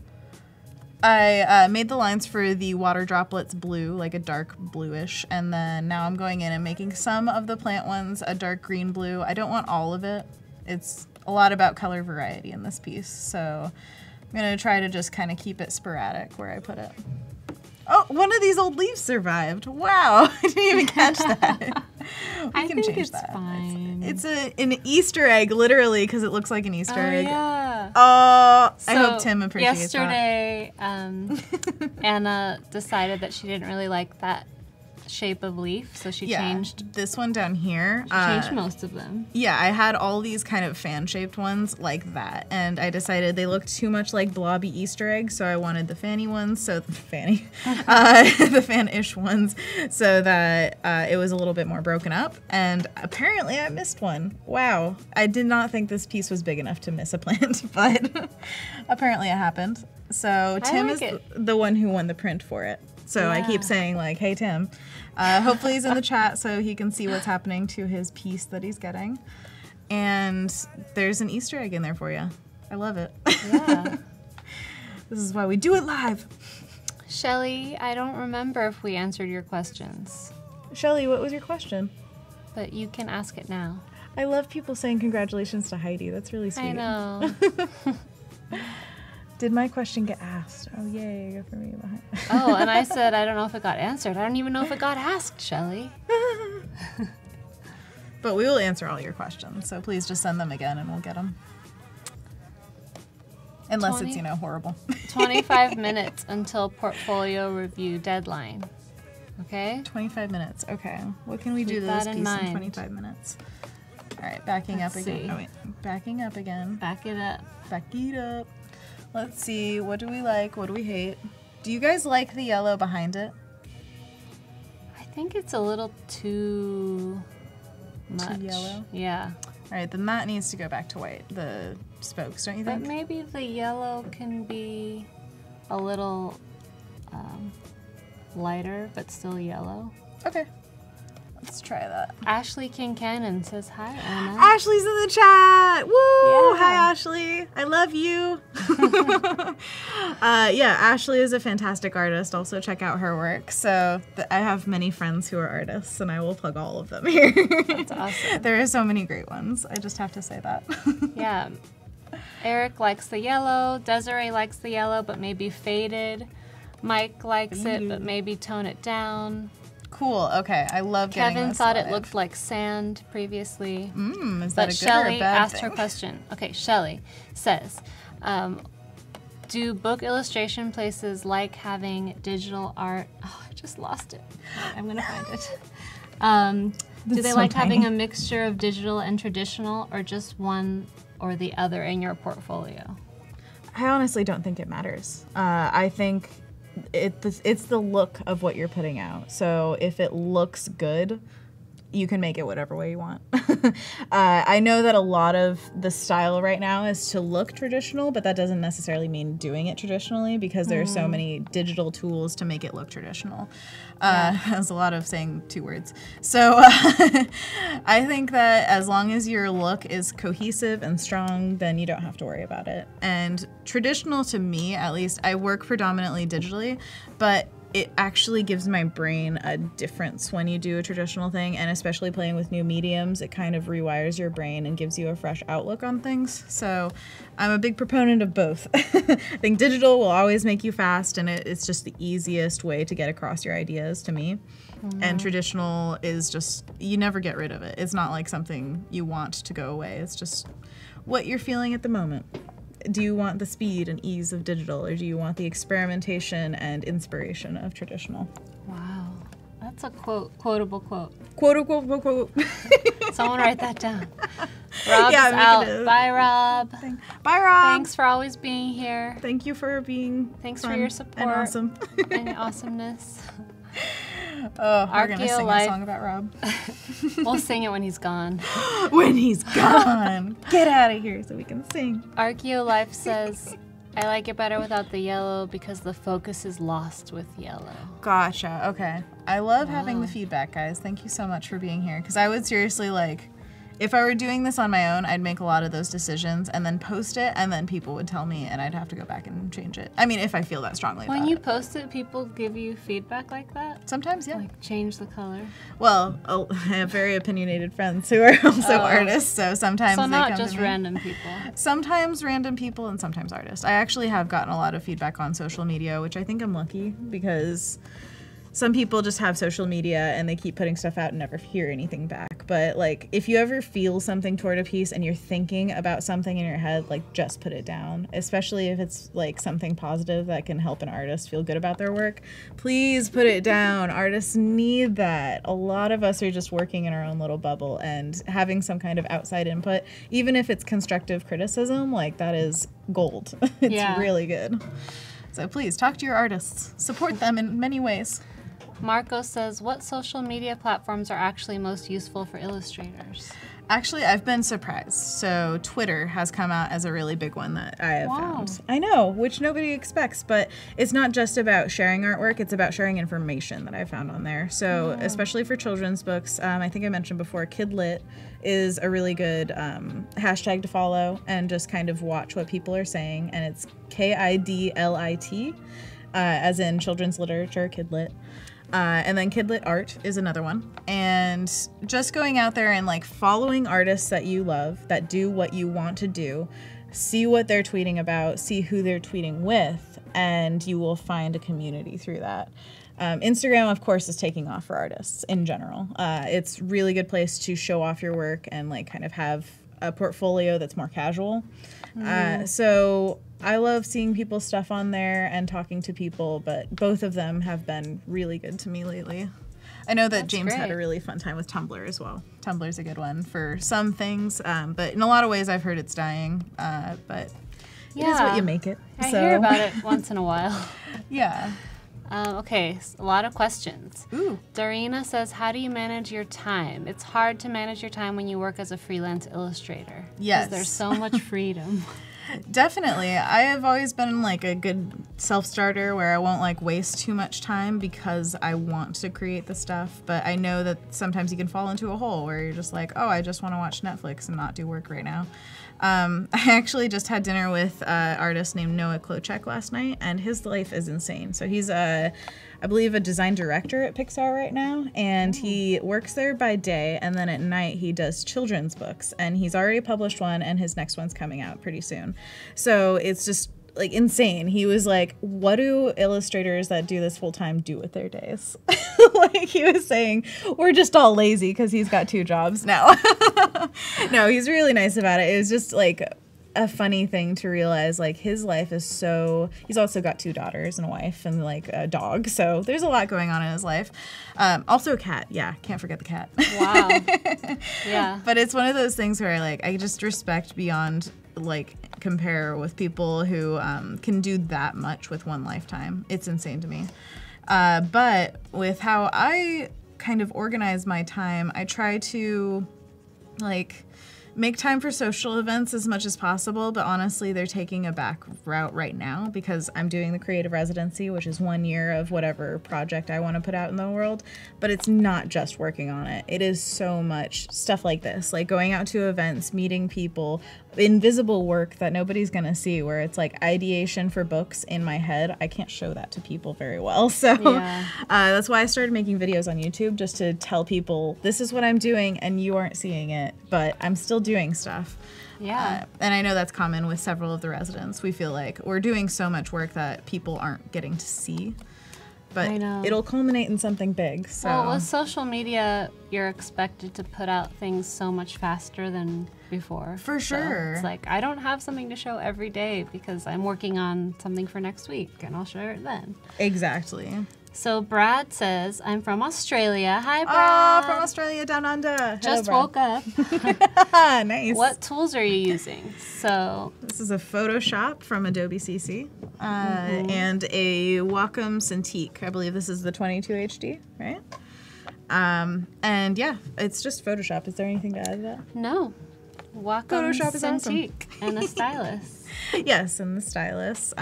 I made the lines for the water droplets blue, like a dark bluish, and then now I'm going in and making some of the plant ones a dark green blue. I don't want all of it. It's a lot about color variety in this piece, so I'm gonna try to just kind of keep it sporadic where I put it. Oh, one of these old leaves survived. Wow, I didn't even catch that. I think it's fine. It's an Easter egg, literally, because it looks like an Easter egg. Yeah. Oh, So I hope Tim appreciates yesterday, Anna decided that she didn't really like that shape of leaf, so she changed. This one down here. She changed most of them. Yeah, I had all these kind of fan-shaped ones like that, and I decided they looked too much like blobby Easter eggs, so I wanted the fanny ones, so the fan-ish ones, so that it was a little bit more broken up, and apparently I missed one. Wow, I did not think this piece was big enough to miss a plant, but apparently it happened. So Tim is the one who won the print for it. So I keep saying, like, hey, Tim. Hopefully he's in the chat so he can see what's happening to his piece that he's getting. And there's an Easter egg in there for you. I love it. Yeah. This is why we do it live. Shelly, I don't remember if we answered your questions. Shelly, what was your question? But you can ask it now. I love people saying congratulations to Heidi. That's really sweet. I know. Did my question get asked? Oh, yay, go for me. Oh, and I said, I don't know if it got answered. I don't even know if it got asked, Shelly. But we will answer all your questions, so please just send them again and we'll get them. Unless it's, horrible. 25 minutes until portfolio review deadline. Okay? 25 minutes, okay. What can we do to this piece in 25 minutes? All right, backing up again. Oh, wait. Backing up again. Back it up. Back it up. Let's see, what do we like, what do we hate? Do you guys like the yellow behind it? I think it's a little too much. Too yellow? Yeah. All right, then that needs to go back to white, the spokes, don't you think? But maybe the yellow can be a little lighter, but still yellow. Okay. Let's try that. Ashley Kincannon says hi, Anna. Ashley's in the chat. Woo! Yeah. Hi, Ashley. I love you. Yeah, Ashley is a fantastic artist. Also, check out her work. So I have many friends who are artists, and I will plug all of them here. That's awesome. There are so many great ones. I just have to say that. Yeah. Eric likes the yellow. Desiree likes the yellow, but maybe faded. Mike likes it, but maybe tone it down. Cool. Okay. I love getting Kevin this thought it live. looked like sand previously. Is that But a good or a Shelly bad asked thing? her question. Okay, Shelly says, do book illustration places like having digital art? Oh, I just lost it. I'm going to find it. Do they so like having tiny. a mixture of digital and traditional, or just one or the other in your portfolio? I honestly don't think it matters. I think it's the look of what you're putting out. So if it looks good, you can make it whatever way you want. I know that a lot of the style right now is to look traditional, but that doesn't necessarily mean doing it traditionally because there are so many digital tools to make it look traditional. That's a lot of saying two words. So I think that as long as your look is cohesive and strong, then you don't have to worry about it. And traditional to me, at least, I work predominantly digitally, but it actually gives my brain a difference when you do a traditional thing, and especially playing with new mediums, it kind of rewires your brain and gives you a fresh outlook on things. So I'm a big proponent of both. I think digital will always make you fast, and it's just the easiest way to get across your ideas to me. And traditional is just, you never get rid of it. It's not like something you want to go away. It's just what you're feeling at the moment. Do you want the speed and ease of digital, or do you want the experimentation and inspiration of traditional? Wow. That's a quotable quote. Quote, quote, quote, quote. Someone write that down. Rob's Yeah, make out. it a Bye, Rob. Bye, Rob. Thanks for always being here. Thank you for being Thanks fun for your support. and awesome. And awesomeness. Oh, we're going to sing Archeolife. a song about Rob. We'll sing it when he's gone. When he's gone. Get out of here so we can sing. Archeolife says, I like it better without the yellow because the focus is lost with yellow. Gotcha. Okay. I love having the feedback, guys. Thank you so much for being here. Because I would seriously, like, if I were doing this on my own, I'd make a lot of those decisions and then post it, and then people would tell me, and I'd have to go back and change it. I mean, if I feel that strongly When about you it. post it, people give you feedback like that? Sometimes, yeah. Like, change the color? Well, I have very opinionated friends who are also artists, so sometimes So they not come just to me. random people. Sometimes random people and sometimes artists. I actually have gotten a lot of feedback on social media, which I think I'm lucky because some people just have social media and they keep putting stuff out and never hear anything back. But like, if you ever feel something toward a piece and you're thinking about something in your head, like just put it down, especially if it's like something positive that can help an artist feel good about their work. Please put it down. Artists need that. A lot of us are just working in our own little bubble, and having some kind of outside input, even if it's constructive criticism, like that is gold. It's really good. So please talk to your artists. Support them in many ways. Marco says, what social media platforms are actually most useful for illustrators? Actually, I've been surprised. So Twitter has come out as a really big one that I have found. I know, which nobody expects, but it's not just about sharing artwork, it's about sharing information that I found on there. So especially for children's books, I think I mentioned before, Kidlit is a really good hashtag to follow and just kind of watch what people are saying. And it's KIDLIT, as in children's literature, Kidlit. And then Kidlit Art is another one. And just going out there and like following artists that you love, that do what you want to do, see what they're tweeting about, see who they're tweeting with, and you will find a community through that. Instagram, of course, is taking off for artists in general. It's a really good place to show off your work and like kind of have a portfolio that's more casual. So I love seeing people's stuff on there and talking to people, but both of them have been really good to me lately. I know that James had a really fun time with Tumblr as well. Tumblr's a good one for some things, but in a lot of ways I've heard it's dying, but it is what you make it. I hear about it once in a while. Yeah. Okay, a lot of questions. Ooh. Dorina says, how do you manage your time? It's hard to manage your time when you work as a freelance illustrator. Yes. Because there's so much freedom. Definitely. I have always been like a good self-starter where I won't like waste too much time because I want to create the stuff, but I know that sometimes you can fall into a hole where you're just like, oh, I just want to watch Netflix and not do work right now. I actually just had dinner with an artist named Noah Klochek last night, and his life is insane. So he's I believe a design director at Pixar right now, and he works there by day, and then at night he does children's books, and he's already published one, and his next one's coming out pretty soon. So it's just like insane. He was like, what do illustrators that do this full time do with their days? Like he was saying, we're just all lazy because he's got 2 jobs now. No, he's really nice about it. It was just like a funny thing to realize, like his life is so, he's also got 2 daughters and a wife and like a dog, so there's a lot going on in his life. Also a cat, yeah, can't forget the cat. Wow. Yeah. But it's one of those things where like I just respect beyond like compare with people who can do that much with one lifetime. It's insane to me. But with how I kind of organize my time, I try to like make time for social events as much as possible, but honestly, they're taking a back route right now because I'm doing the Creative Residency, which is 1 year of whatever project I want to put out in the world, but it's not just working on it. It is so much stuff like this, like going out to events, meeting people, invisible work that nobody's gonna see, where it's like ideation for books in my head. I can't show that to people very well, so Yeah. That's why I started making videos on YouTube, just to tell people this is what I'm doing and you aren't seeing it, but I'm still doing stuff. Yeah. And I know that's common with several of the residents. We feel like we're doing so much work that people aren't getting to see, but I know. it'll culminate in something big. So Well, with social media, you're expected to put out things so much faster than before. For So sure. it's like, I don't have something to show every day because I'm working on something for next week and I'll share it then. Exactly. So Brad says, I'm from Australia. Hi, Oh, Brad. from Australia down under. Just Hello, woke up. Brad. Nice. What tools are you using? So, This is a Photoshop from Adobe CC and a Wacom Cintiq. I believe this is the 22 HD, right? And yeah, it's just Photoshop. Is there anything to add to that? no. Wacom Photoshop is awesome. Cintiq and a stylus. Yes, and the stylus,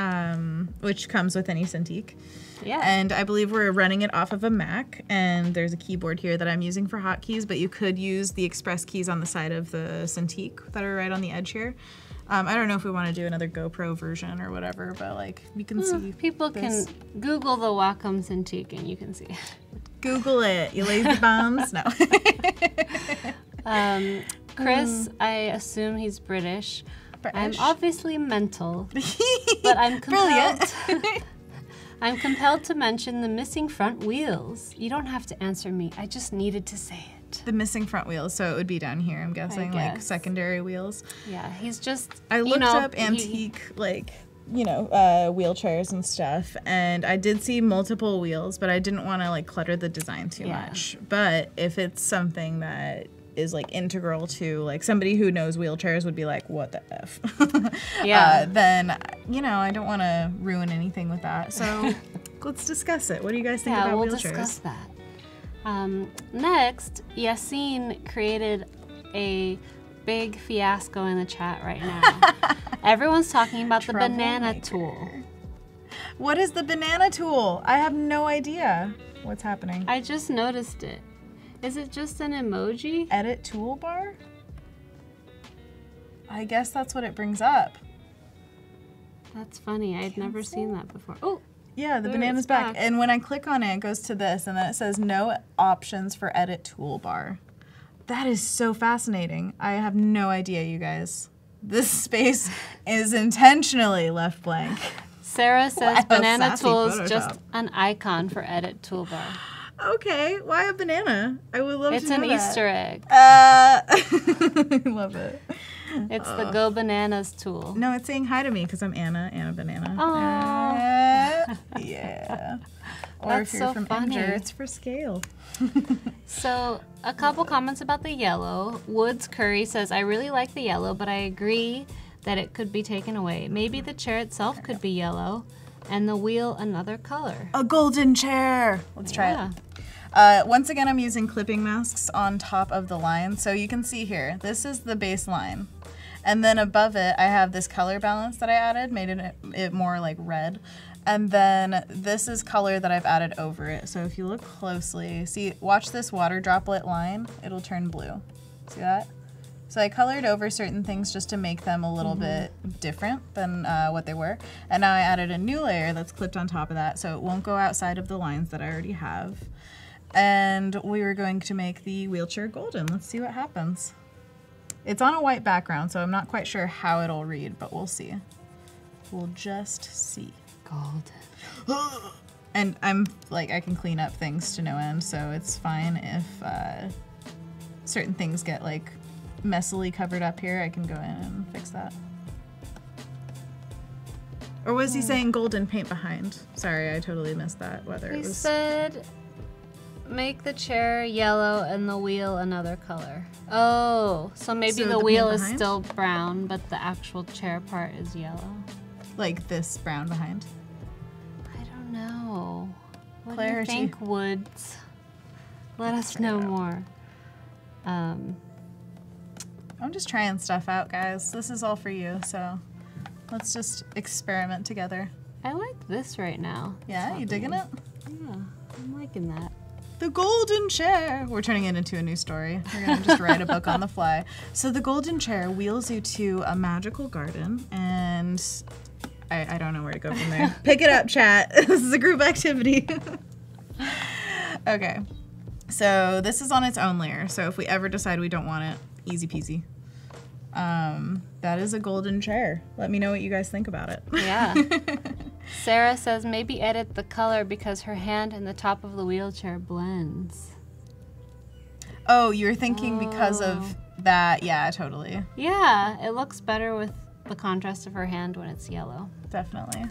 which comes with any Cintiq. Yeah. And I believe we're running it off of a Mac, and there's a keyboard here that I'm using for hotkeys, but you could use the express keys on the side of the Cintiq that are right on the edge here. I don't know if we want to do another GoPro version or whatever, but like you can see. People this. can Google the Wacom Cintiq and you can see it. Google it, you lazy bums. No. Chris, I assume he's British. I'm British. obviously mental, but I'm compelled. Brilliant. I'm compelled to mention the missing front wheels. You don't have to answer me. I just needed to say it. The missing front wheels, so it would be down here, I'm guessing, like guess. secondary wheels. Yeah, he's just. I looked you know, up antique, like, you know, wheelchairs and stuff, and I did see multiple wheels, but I didn't want to, like, clutter the design too much. But if it's something that is, like, integral to, like, somebody who knows wheelchairs would be like, what the F? Yeah. Then, you know, I don't want to ruin anything with that. So let's discuss it. What do you guys think Yeah, about we'll wheelchairs? discuss that. Next, Yassine created a big fiasco in the chat right now. Everyone's talking about the banana tool. What is the banana tool? I have no idea what's happening. I just noticed it. Is it just an emoji? Edit toolbar? I guess that's what it brings up. That's funny. I'd never seen that before. Oh, Yeah, the There, banana's it's back. back. And when I click on it, it goes to this, and then it says no options for edit toolbar. That is so fascinating. I have no idea, you guys. This space is intentionally left blank. Sarah says Wow, banana sassy tool is Photoshop. just an icon for edit toolbar. Okay, why a banana? I would love It's to know an that. Easter egg. I love it. It's the Go Bananas tool. No, it's saying hi to me because I'm Anna Banana. Yeah. Or That's if you're so from funny. Inger, it's for scale. So, a couple comments about the yellow. Woods Curry says, I really like the yellow, but I agree that it could be taken away. Maybe the chair itself could be yellow and the wheel another color. A golden chair. Let's try Yeah. it. Once again, I'm using clipping masks on top of the line. So you can see here, this is the base line. And then above it, I have this color balance that I added, made it more like red. And then this is color that I've added over it. So if you look closely, see, watch this water droplet line, it'll turn blue. See that? So I colored over certain things just to make them a little bit different than what they were. And now I added a new layer that's clipped on top of that, so it won't go outside of the lines that I already have. And we were going to make the wheelchair golden. Let's see what happens. It's on a white background, so I'm not quite sure how it'll read, but we'll see. We'll just see. Gold. And I'm like, I can clean up things to no end, so it's fine if certain things get like messily covered up here. I can go in and fix that. Or was he saying golden paint behind? Sorry, I totally missed that. Whether He it was said, make the chair yellow and the wheel another color. Oh, so maybe So the the wheel paint is behind? still brown, but the actual chair part is yellow. like this brown behind. I don't know. What Clarity. do you think, Woods? Let us know more. I'm just trying stuff out, guys. This is all for you, so let's just experiment together. I like this right now. Yeah, you digging it? Yeah, I'm liking that. The golden chair. We're turning it into a new story. We're gonna just write a book on the fly. So the golden chair wheels you to a magical garden, and I don't know where to go from there. Pick it up, chat. This is a group activity. Okay. So this is on its own layer. So if we ever decide we don't want it, easy peasy. That is a golden chair. Let me know what you guys think about it. Yeah. Sarah says maybe edit the color because her hand and the top of the wheelchair blends. Oh, you're thinking because of that. Yeah, totally. Yeah, it looks better with the contrast of her hand when it's yellow. Definitely.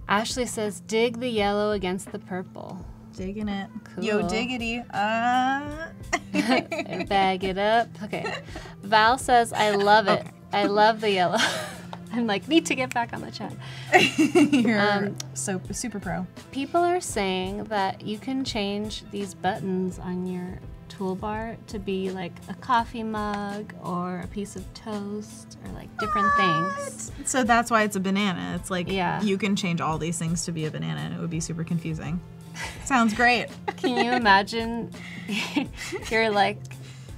Ashley says dig the yellow against the purple. Digging it. Cool. Yo, diggity. Bag it up. Okay. Val says I love it. Okay. I love the yellow. I'm like, need to get back on the chat. You're so super pro. People are saying that you can change these buttons on your toolbar to be like a coffee mug or a piece of toast or like different things. So that's why it's a banana. It's like Yeah. you can change all these things to be a banana and it would be super confusing. Sounds great. Can you imagine you're like,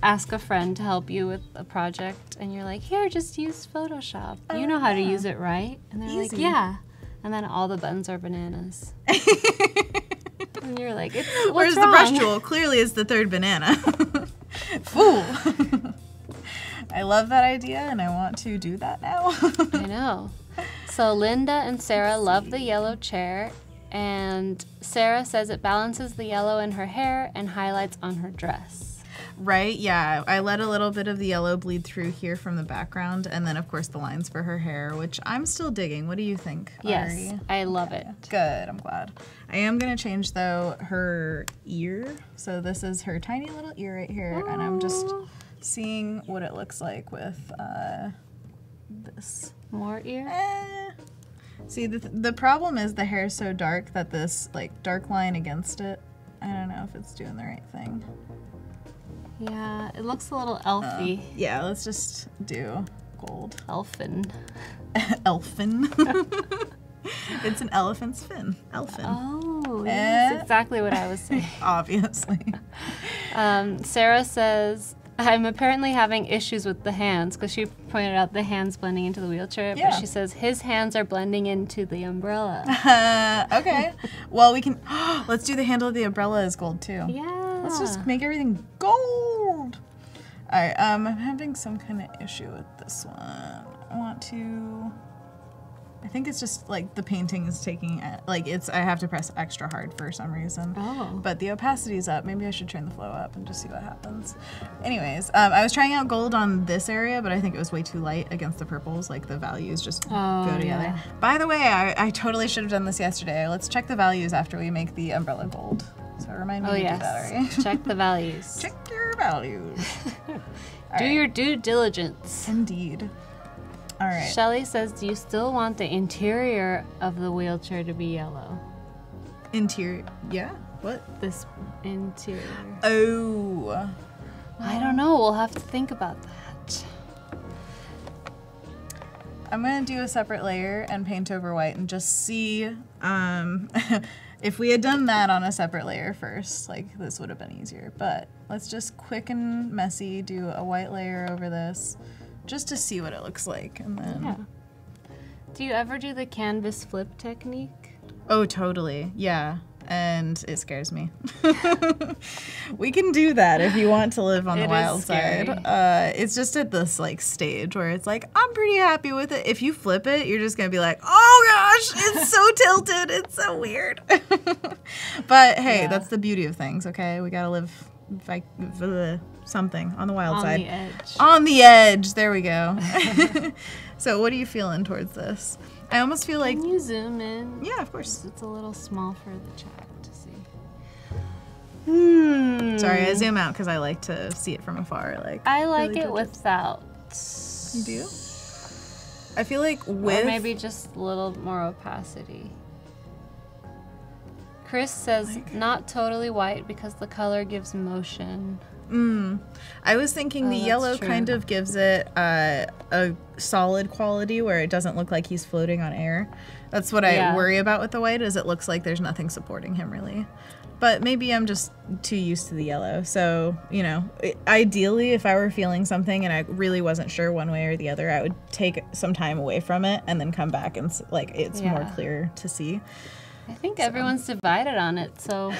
ask a friend to help you with a project and you're like, here, just use Photoshop. You know how to use it, right? And they're like, Easy. yeah. And then all the buttons are bananas. And you're like, what's Where's wrong? the brush tool? Clearly it's the third banana. Fool. I love that idea and I want to do that now. I know. So Linda and Sarah love the yellow chair, and Sarah says it balances the yellow in her hair and highlights on her dress. Right, yeah. I let a little bit of the yellow bleed through here from the background, and then of course the lines for her hair, which I'm still digging. What do you think, Yes, Ari? I love it. Good, I'm glad. I am gonna change though her ear. So this is her tiny little ear right here, and I'm just seeing what it looks like with this. More ear? See, the problem is the hair is so dark that this like dark line against it, I don't know if it's doing the right thing. Yeah, it looks a little elfy. Yeah, let's just do gold. Elfin. Elfin. It's an elephant's fin. Elfin. Oh, that's exactly what I was saying. Obviously. Sarah says, I'm apparently having issues with the hands because she pointed out the hands blending into the wheelchair, Yeah. but she says his hands are blending into the umbrella. Okay. Well, we can. Let's do the handle of the umbrella as gold too. Yeah. Let's just make everything gold. All right. I'm having some kind of issue with this one. I want to. I think it's just like the painting is taking like it's. I have to press extra hard for some reason. Oh. But the opacity's up. Maybe I should turn the flow up and just see what happens. Anyways, I was trying out gold on this area, but I think it was way too light against the purples. Like the values just go together. Yeah. By the way, I totally should have done this yesterday. Let's check the values after we make the umbrella gold. So remind me to do that, alright? Check the values. Check your values. Do your due diligence. Indeed. All right. Shelly says, do you still want the interior of the wheelchair to be yellow? Interior. Yeah. What? This interior. Oh. I don't know. We'll have to think about that. I'm gonna do a separate layer and paint over white and just see if we had done that on a separate layer first, like this would have been easier. But let's just quick and messy do a white layer over this just to see what it looks like, and then. Yeah. Do you ever do the canvas flip technique? Oh, totally. Yeah. and it scares me. We can do that if you want to live on the wild side. It's just at this like stage where it's like, I'm pretty happy with it. If you flip it, you're just gonna be like, oh gosh, it's so tilted, it's so weird. But hey, that's the beauty of things, okay? We gotta live like something on the wild side. On the edge. On the edge, there we go. So what are you feeling towards this? I almost feel like... Can you zoom in? Yeah, of course. It's a little small for the chat to see. Sorry, I zoom out because I like to see it from afar. I like it without. You do? I feel like with... Or maybe just a little more opacity. Chris says not totally white because the color gives motion. I was thinking the yellow kind of gives it a solid quality where it doesn't look like he's floating on air. That's what I worry about with the white, is it looks like there's nothing supporting him really. But maybe I'm just too used to the yellow. So, you know, ideally if I were feeling something and I really wasn't sure one way or the other, I would take some time away from it and then come back and like it's more clear to see. I think everyone's divided on it, so...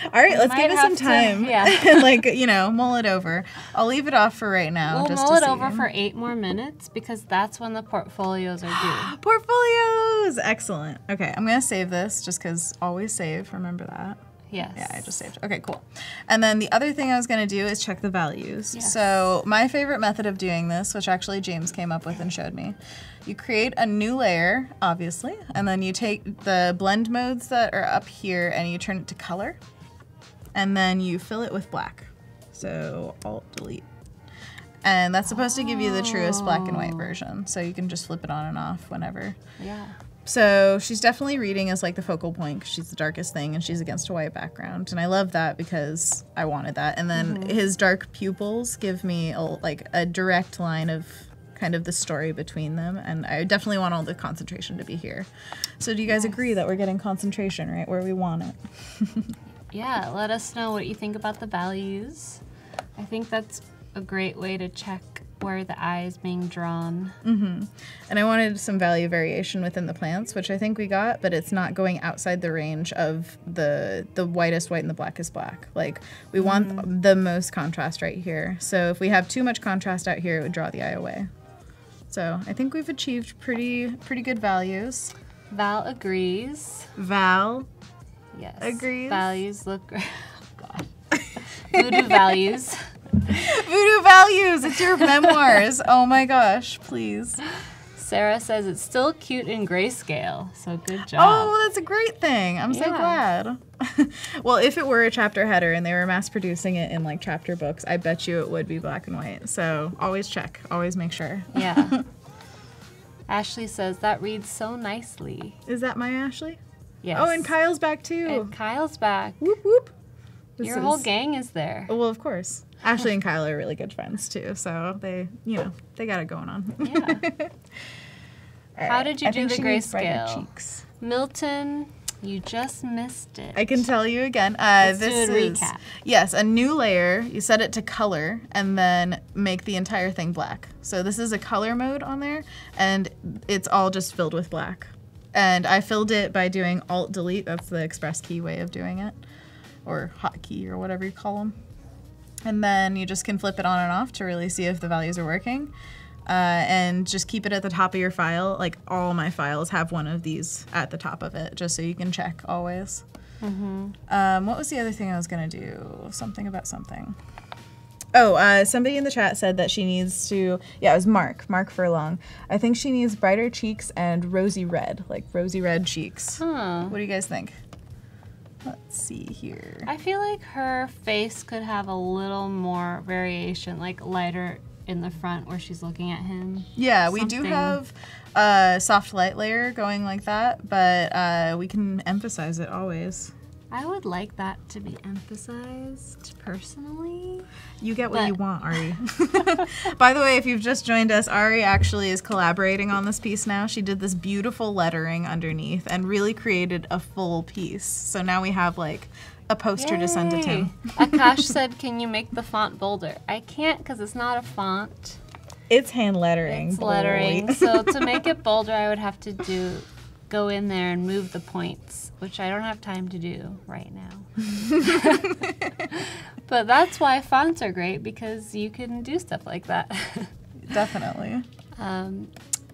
All right, let's give it some time and, like, you know, mull it over. I'll leave it off for right now. We'll mull it over for 8 more minutes because that's when the portfolios are due. Portfolios! Excellent. Okay, I'm going to save this just because always save. Remember that? Yes. Yeah, I just saved. Okay, cool. And then the other thing I was going to do is check the values. Yes. So my favorite method of doing this, which actually James came up with and showed me, you create a new layer, obviously, and then you take the blend modes that are up here and you turn it to color, and then you fill it with black. So Alt-Delete. And that's supposed to give you the truest black and white version, so you can just flip it on and off whenever. Yeah. So she's definitely reading as like the focal point because she's the darkest thing and she's against a white background. And I love that because I wanted that. And then his dark pupils give me like a direct line of kind of the story between them. And I definitely want all the concentration to be here. So do you guys agree that we're getting concentration right where we want it? Yeah, let us know what you think about the values. I think that's a great way to check where the eye is being drawn. And I wanted some value variation within the plants, which I think we got, but it's not going outside the range of the whitest white and the blackest black. Like, we want the most contrast right here. So if we have too much contrast out here, it would draw the eye away. So I think we've achieved pretty good values. Val agrees. Val agrees. Values look great. Oh, God. Voodoo values. Voodoo values! It's your memoirs. Oh my gosh, please. Sarah says it's still cute in grayscale, so good job. Oh, that's a great thing. I'm so glad. Well, if it were a chapter header and they were mass producing it in like chapter books, I bet you it would be black and white. So always check, always make sure. Yeah. Ashley says that reads so nicely. Is that my Ashley? Yes. Oh, and Kyle's back too. And Kyle's back. Whoop whoop. Your whole gang is there. Well, of course. Ashley and Kyle are really good friends too, so they, you know, they got it going on. Yeah. How did you do the grayscale? Milton, you just missed it. I can tell you again. Let's do a recap. Yes, a new layer. You set it to color and then make the entire thing black. So this is a color mode on there, and it's all just filled with black. And I filled it by doing Alt-Delete. That's the express key way of doing it, or hotkey or whatever you call them. And then you just can flip it on and off to really see if the values are working. And just keep it at the top of your file. Like all my files have one of these at the top of it, just so you can check always. What was the other thing I was gonna do? Something about something. Oh, somebody in the chat said that she needs to, yeah, it was Mark Furlong. I think she needs brighter cheeks and rosy red, like rosy red cheeks. Huh. What do you guys think? Let's see here. I feel like her face could have a little more variation, like lighter in the front where she's looking at him. Yeah, we do have a soft light layer going like that, but we can emphasize it always. I would like that to be emphasized personally. You get what you want, Ari. By the way, if you've just joined us, Ari actually is collaborating on this piece now. She did this beautiful lettering underneath and really created a full piece. So now we have like a poster to send to Tim. Akash said, can you make the font bolder? I can't because it's not a font. It's hand lettering. It's lettering. So to make it bolder, I would have to do go in there and move the points, which I don't have time to do right now. But that's why fonts are great, because you can do stuff like that. Definitely.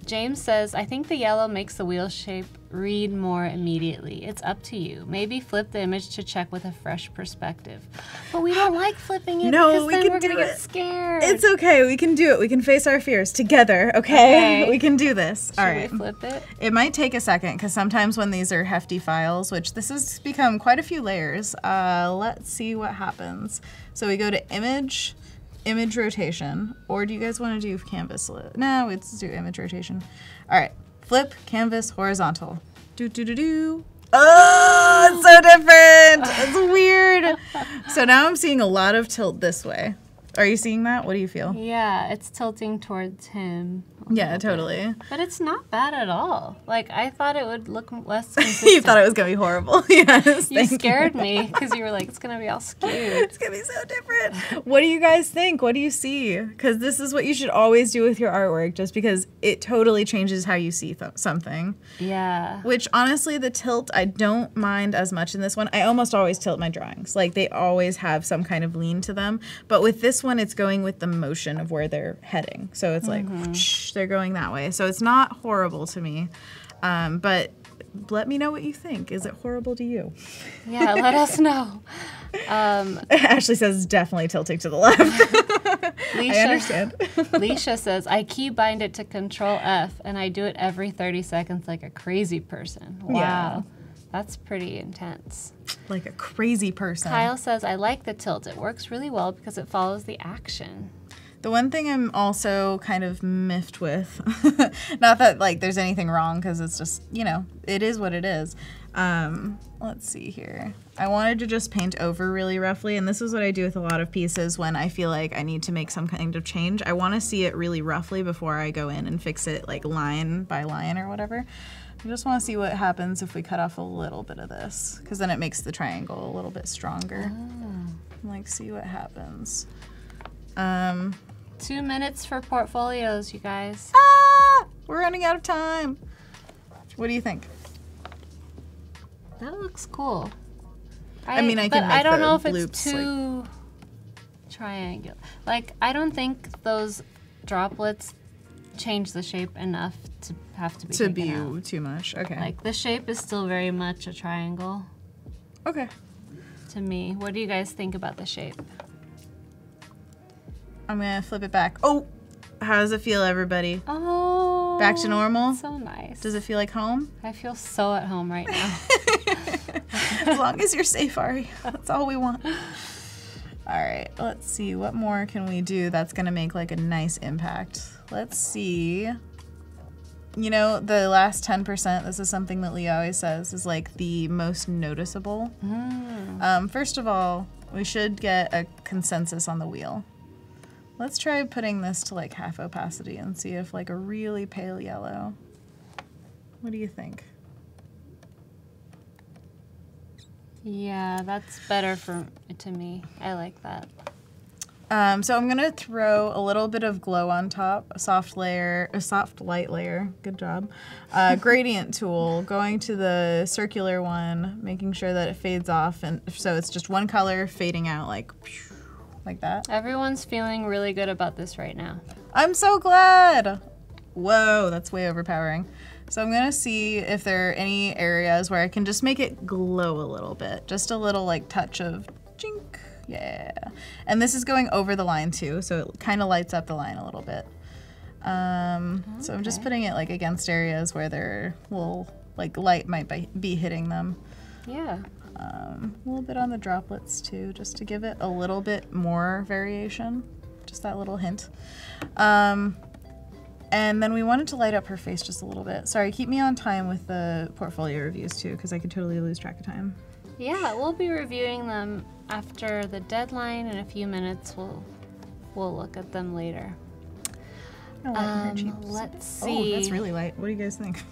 James says, I think the yellow makes the wheel shape read more immediately. It's up to you. Maybe flip the image to check with a fresh perspective. But we don't like flipping it, No, because we then can we're going do to get it. scared. It's okay. We can do it. We can face our fears together, okay? We can do this. Should All right. we flip it? It might take a second, because sometimes when these are hefty files, which this has become quite a few layers, let's see what happens. So we go to image rotation, or do you guys want to do canvas? No, let's do image rotation. All right, flip, canvas, horizontal. Do. Oh, it's so different. It's weird. So now I'm seeing a lot of tilt this way. Are you seeing that? What do you feel? Yeah, it's tilting towards him. Yeah, totally. But it's not bad at all. Like, I thought it would look less consistent. You thought it was going to be horrible. Yes, You scared me, because you were like, it's going to be all skewed. It's going to be so different. What do you guys think? What do you see? Because this is what you should always do with your artwork, just because it totally changes how you see something. Yeah. Which, honestly, the tilt, I don't mind as much in this one. I almost always tilt my drawings. Like, they always have some kind of lean to them. But with this one, it's going with the motion of where they're heading. So it's like, whoosh, they're going that way. So it's not horrible to me. But let me know what you think. Is it horrible to you? Yeah, let us know. Ashley says definitely tilting to the left. I understand. Leisha says, I key bind it to Control F, and I do it every 30 seconds like a crazy person. Wow. Yeah. That's pretty intense. Like a crazy person. Kyle says, I like the tilt. It works really well because it follows the action. The one thing I'm also kind of miffed with, not that like there's anything wrong, because it's just, you know, it is what it is. Let's see here. I wanted to just paint over really roughly, and this is what I do with a lot of pieces when I feel like I need to make some kind of change. I want to see it really roughly before I go in and fix it like line by line or whatever. I just want to see what happens if we cut off a little bit of this, because then it makes the triangle a little bit stronger. Like, see what happens. 2 minutes for portfolios, you guys. We're running out of time. What do you think? That looks cool. I mean, I can but make I don't the know if loops, it's too triangular. Like, I don't think those droplets change the shape enough to have to be taken out. Too much. Okay. Like, the shape is still very much a triangle. Okay. To me. What do you guys think about the shape? I'm gonna flip it back. Oh, how does it feel, everybody? Oh, Back to normal? So nice. Does it feel like home? I feel so at home right now. As long as you're safe, Ari. That's all we want. All right, let's see. What more can we do that's gonna make like a nice impact? Let's see. You know, the last 10%, this is something that Lee always says, is like the most noticeable. First of all, we should get a consensus on the wheel. Let's try putting this to like half opacity and see if like a really pale yellow. What do you think? Yeah, that's better to me. I like that. So I'm gonna throw a little bit of glow on top, a soft light layer, good job. Gradient tool, going to the circular one, making sure that it fades off, and so it's just one color fading out like that. Everyone's feeling really good about this right now. I'm so glad. Whoa, that's way overpowering. So I'm gonna see if there are any areas where I can just make it glow a little bit. Just a little like touch of jink, yeah. And this is going over the line too, so it kind of lights up the line a little bit. So I'm just putting it like against areas where there will, like light might be hitting them. Yeah. A little bit on the droplets too, just to give it a little bit more variation. Just that little hint. And then we wanted to light up her face just a little bit. Sorry, keep me on time with the portfolio reviews too, because I could totally lose track of time. Yeah, we'll be reviewing them after the deadline in a few minutes. We'll look at them later. Let's see. Oh, that's really light. What do you guys think?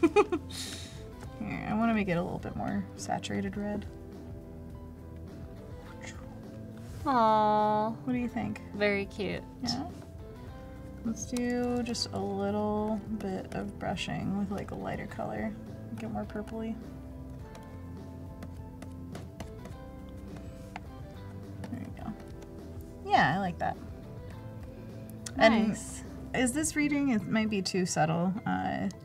Here, I want to make it a little bit more saturated red. Aww. What do you think? Very cute. Yeah. Let's do just a little bit of brushing with like a lighter color. Make it more purpley. There you go. Yeah, I like that. Nice. And is this reading? It might be too subtle.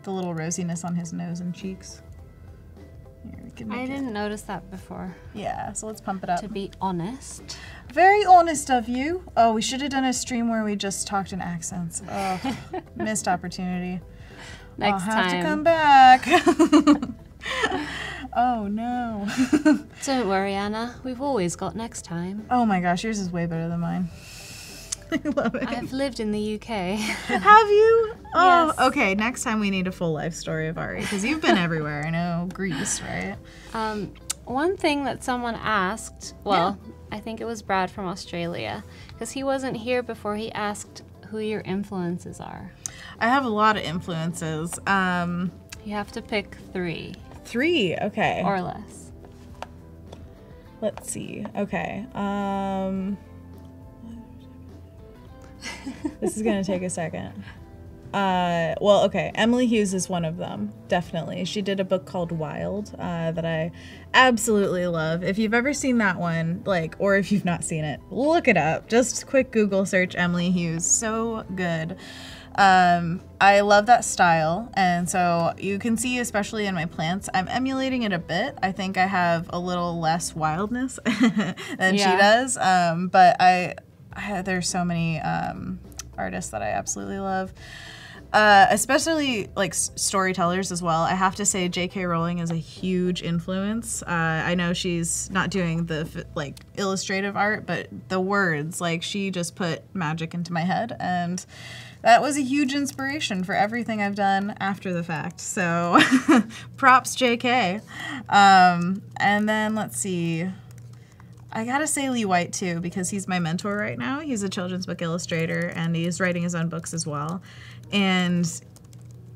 The little rosiness on his nose and cheeks. Here, we can make I didn't notice that before. Yeah, so let's pump it up. To be honest. Very honest of you. Oh, we should have done a stream where we just talked in accents. Oh, missed opportunity. Next I'll have time. to come back. Oh no. Don't worry, Anna. We've always got next time. Oh my gosh, yours is way better than mine. I love it. I've lived in the UK. Have you? Oh, Yes. okay. Next time we need a full life story of Ari because you've been everywhere. I know, Greece, right? One thing that someone asked, well, I think it was Brad from Australia, because he wasn't here before, he asked who your influences are. I have a lot of influences. You have to pick 3. 3, okay. Or less. Let's see. Okay. This is gonna take a second. Well, okay. Emily Hughes is one of them, definitely. She did a book called Wild that I absolutely love. If you've ever seen that one, like, or if you've not seen it, look it up. Just quick Google search Emily Hughes. So good. I love that style, and so you can see, especially in my plants, I'm emulating it a bit. I think I have a little less wildness than she does, but there's so many artists that I absolutely love. Especially like storytellers as well. I have to say J.K. Rowling is a huge influence. I know she's not doing the like illustrative art, but the words, like she just put magic into my head, and that was a huge inspiration for everything I've done after the fact. So props J.K. And then let's see. I gotta say Lee White too, because he's my mentor right now. He's a children's book illustrator and he's writing his own books as well. And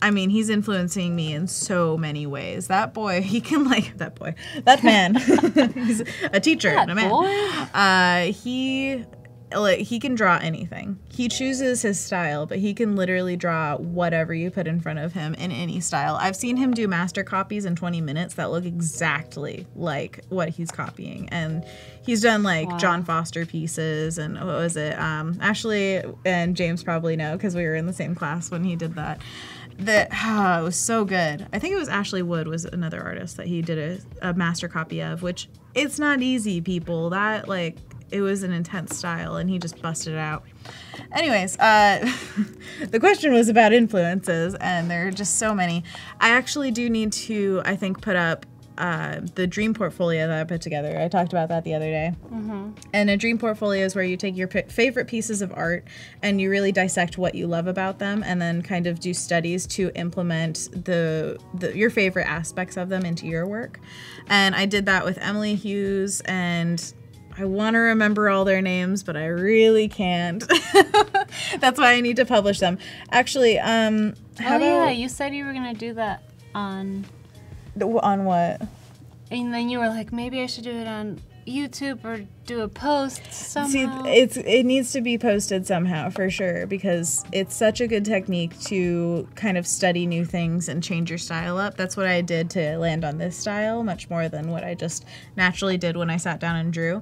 I mean, he's influencing me in so many ways. That boy, he can like, that man, he's a teacher and a man. He can draw anything. He chooses his style, but he can literally draw whatever you put in front of him in any style. I've seen him do master copies in 20 minutes that look exactly like what he's copying. And he's done like John Foster pieces and what was it? Ashley and James probably know because we were in the same class when he did that. It was so good. I think it was Ashley Wood was another artist that he did a master copy of, which it's not easy, people. That like, it was an intense style and he just busted it out. Anyways, the question was about influences and there are just so many. I actually do need to, I think, put up the dream portfolio that I put together. I talked about that the other day. And a dream portfolio is where you take your favorite pieces of art and you really dissect what you love about them and then kind of do studies to implement your favorite aspects of them into your work. And I did that with Emily Hughes, and I want to remember all their names, but I really can't. That's why I need to publish them. Actually, yeah, you said you were going to do that on... On what? And then you were like, maybe I should do it on YouTube or do a post somehow. See, it needs to be posted somehow for sure, because it's such a good technique to kind of study new things and change your style up. That's what I did to land on this style, much more than what I just naturally did when I sat down and drew.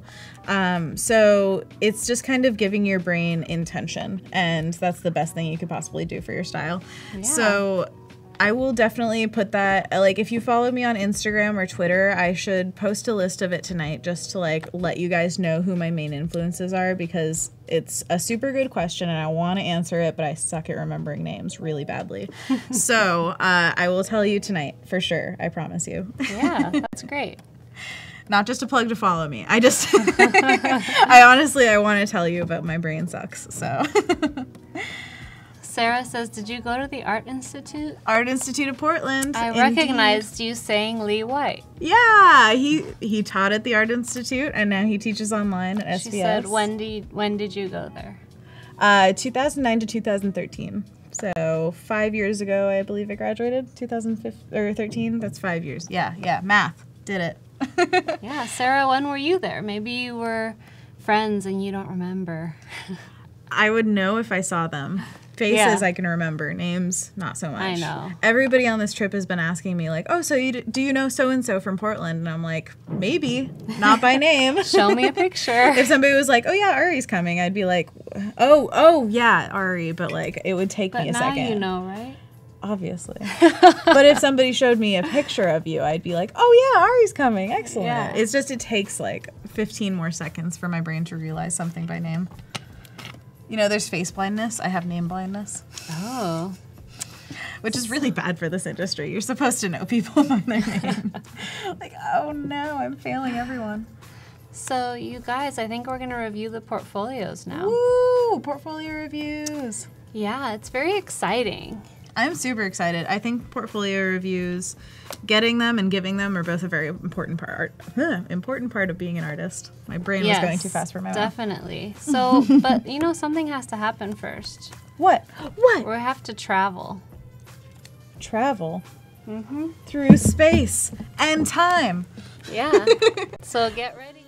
So it's just kind of giving your brain intention, and that's the best thing you could possibly do for your style. Yeah. So I will definitely put that, like, if you follow me on Instagram or Twitter, I should post a list of it tonight just to, like, let you guys know who my main influences are, because it's a super good question and I want to answer it, but I suck at remembering names really badly. So I will tell you tonight for sure. I promise you. Yeah, that's great. Not just a plug to follow me. I just, I want to tell you about my brain sucks, so. Sarah says, did you go to the Art Institute? Art Institute of Portland. I recognized you saying Lee White. Yeah, he taught at the Art Institute, and now he teaches online at SBS. She said, when did you go there? 2009 to 2013. So 5 years ago, I believe I graduated. 2013. That's 5 years. Yeah. Math. Did it. Yeah, Sarah, when were you there? Maybe you were friends and you don't remember. I would know if I saw them, Faces I can remember, names not so much. I know. Everybody on this trip has been asking me like, oh, so do you know so-and-so from Portland? And I'm like, maybe, not by name. Show me a picture. If somebody was like, oh yeah, Ari's coming, I'd be like, oh yeah, Ari, but like it would take me a second. But now you know, right? Obviously. But if somebody showed me a picture of you, I'd be like, oh yeah, Ari's coming, excellent. Yeah. It's just, it takes like 15 more seconds for my brain to realize something by name. You know, there's face blindness. I have name blindness. Oh. Which is really bad for this industry. You're supposed to know people by their name. Like, oh no, I'm failing everyone. So you guys, I think we're going to review the portfolios now. Woo! Portfolio reviews. Yeah, it's very exciting. I'm super excited. I think portfolio reviews, getting them and giving them are both a very important part of being an artist. My brain was going too fast for my mouth. Definitely. So, but you know, something has to happen first. What? What? We have to travel. Travel? Mm-hmm. Through space and time. Yeah. So get ready.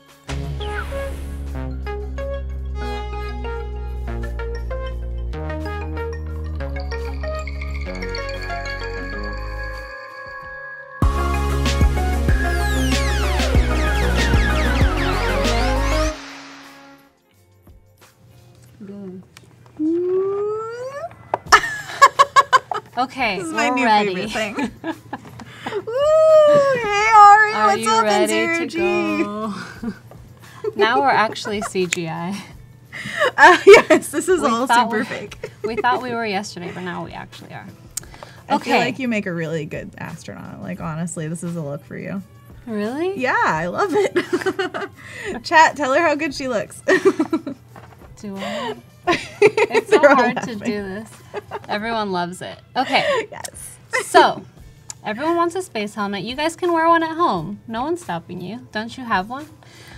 Okay, this is my we're new ready. favorite thing. Ooh, hey Ari, Are what's you up in ready zero to G? go? Now we're actually CGI. Yes, this is all thought super we- fake. We thought we were yesterday, but now we actually are. I feel Okay. like you make a really good astronaut. Like, honestly, this is a look for you. Really? Yeah, I love it. Chat, tell her how good she looks. Do I? It's so They're all hard to laughing. do this. Everyone loves it. Okay. Yes. So, everyone wants a space helmet. You guys can wear one at home. No one's stopping you. Don't you have one?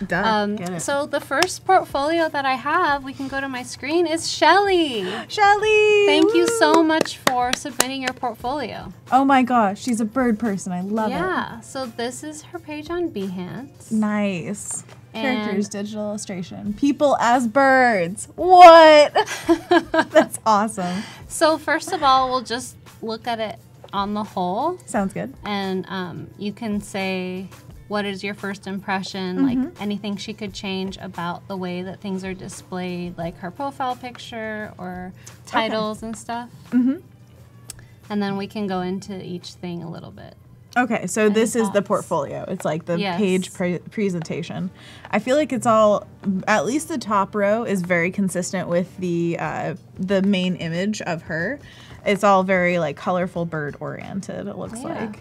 Done. Get it. So the first portfolio that I have, we can go to my screen, is Shelly. Shelly! Thank you Woo! so much for submitting your portfolio. Oh my gosh, she's a bird person. I love it. Yeah, so this is her page on Behance. Nice. And- Characters, digital illustration. People as birds. What? That's awesome. So first of all, we'll just look at it on the whole. Sounds good. And you can say, what is your first impression? Like anything she could change about the way that things are displayed, like her profile picture or titles and stuff. And then we can go into each thing a little bit. Okay, so this is the thoughts? portfolio. It's like the Yes. page presentation. I feel like it's all, at least the top row is very consistent with the main image of her. It's all very like colorful bird oriented, it looks Yeah. like.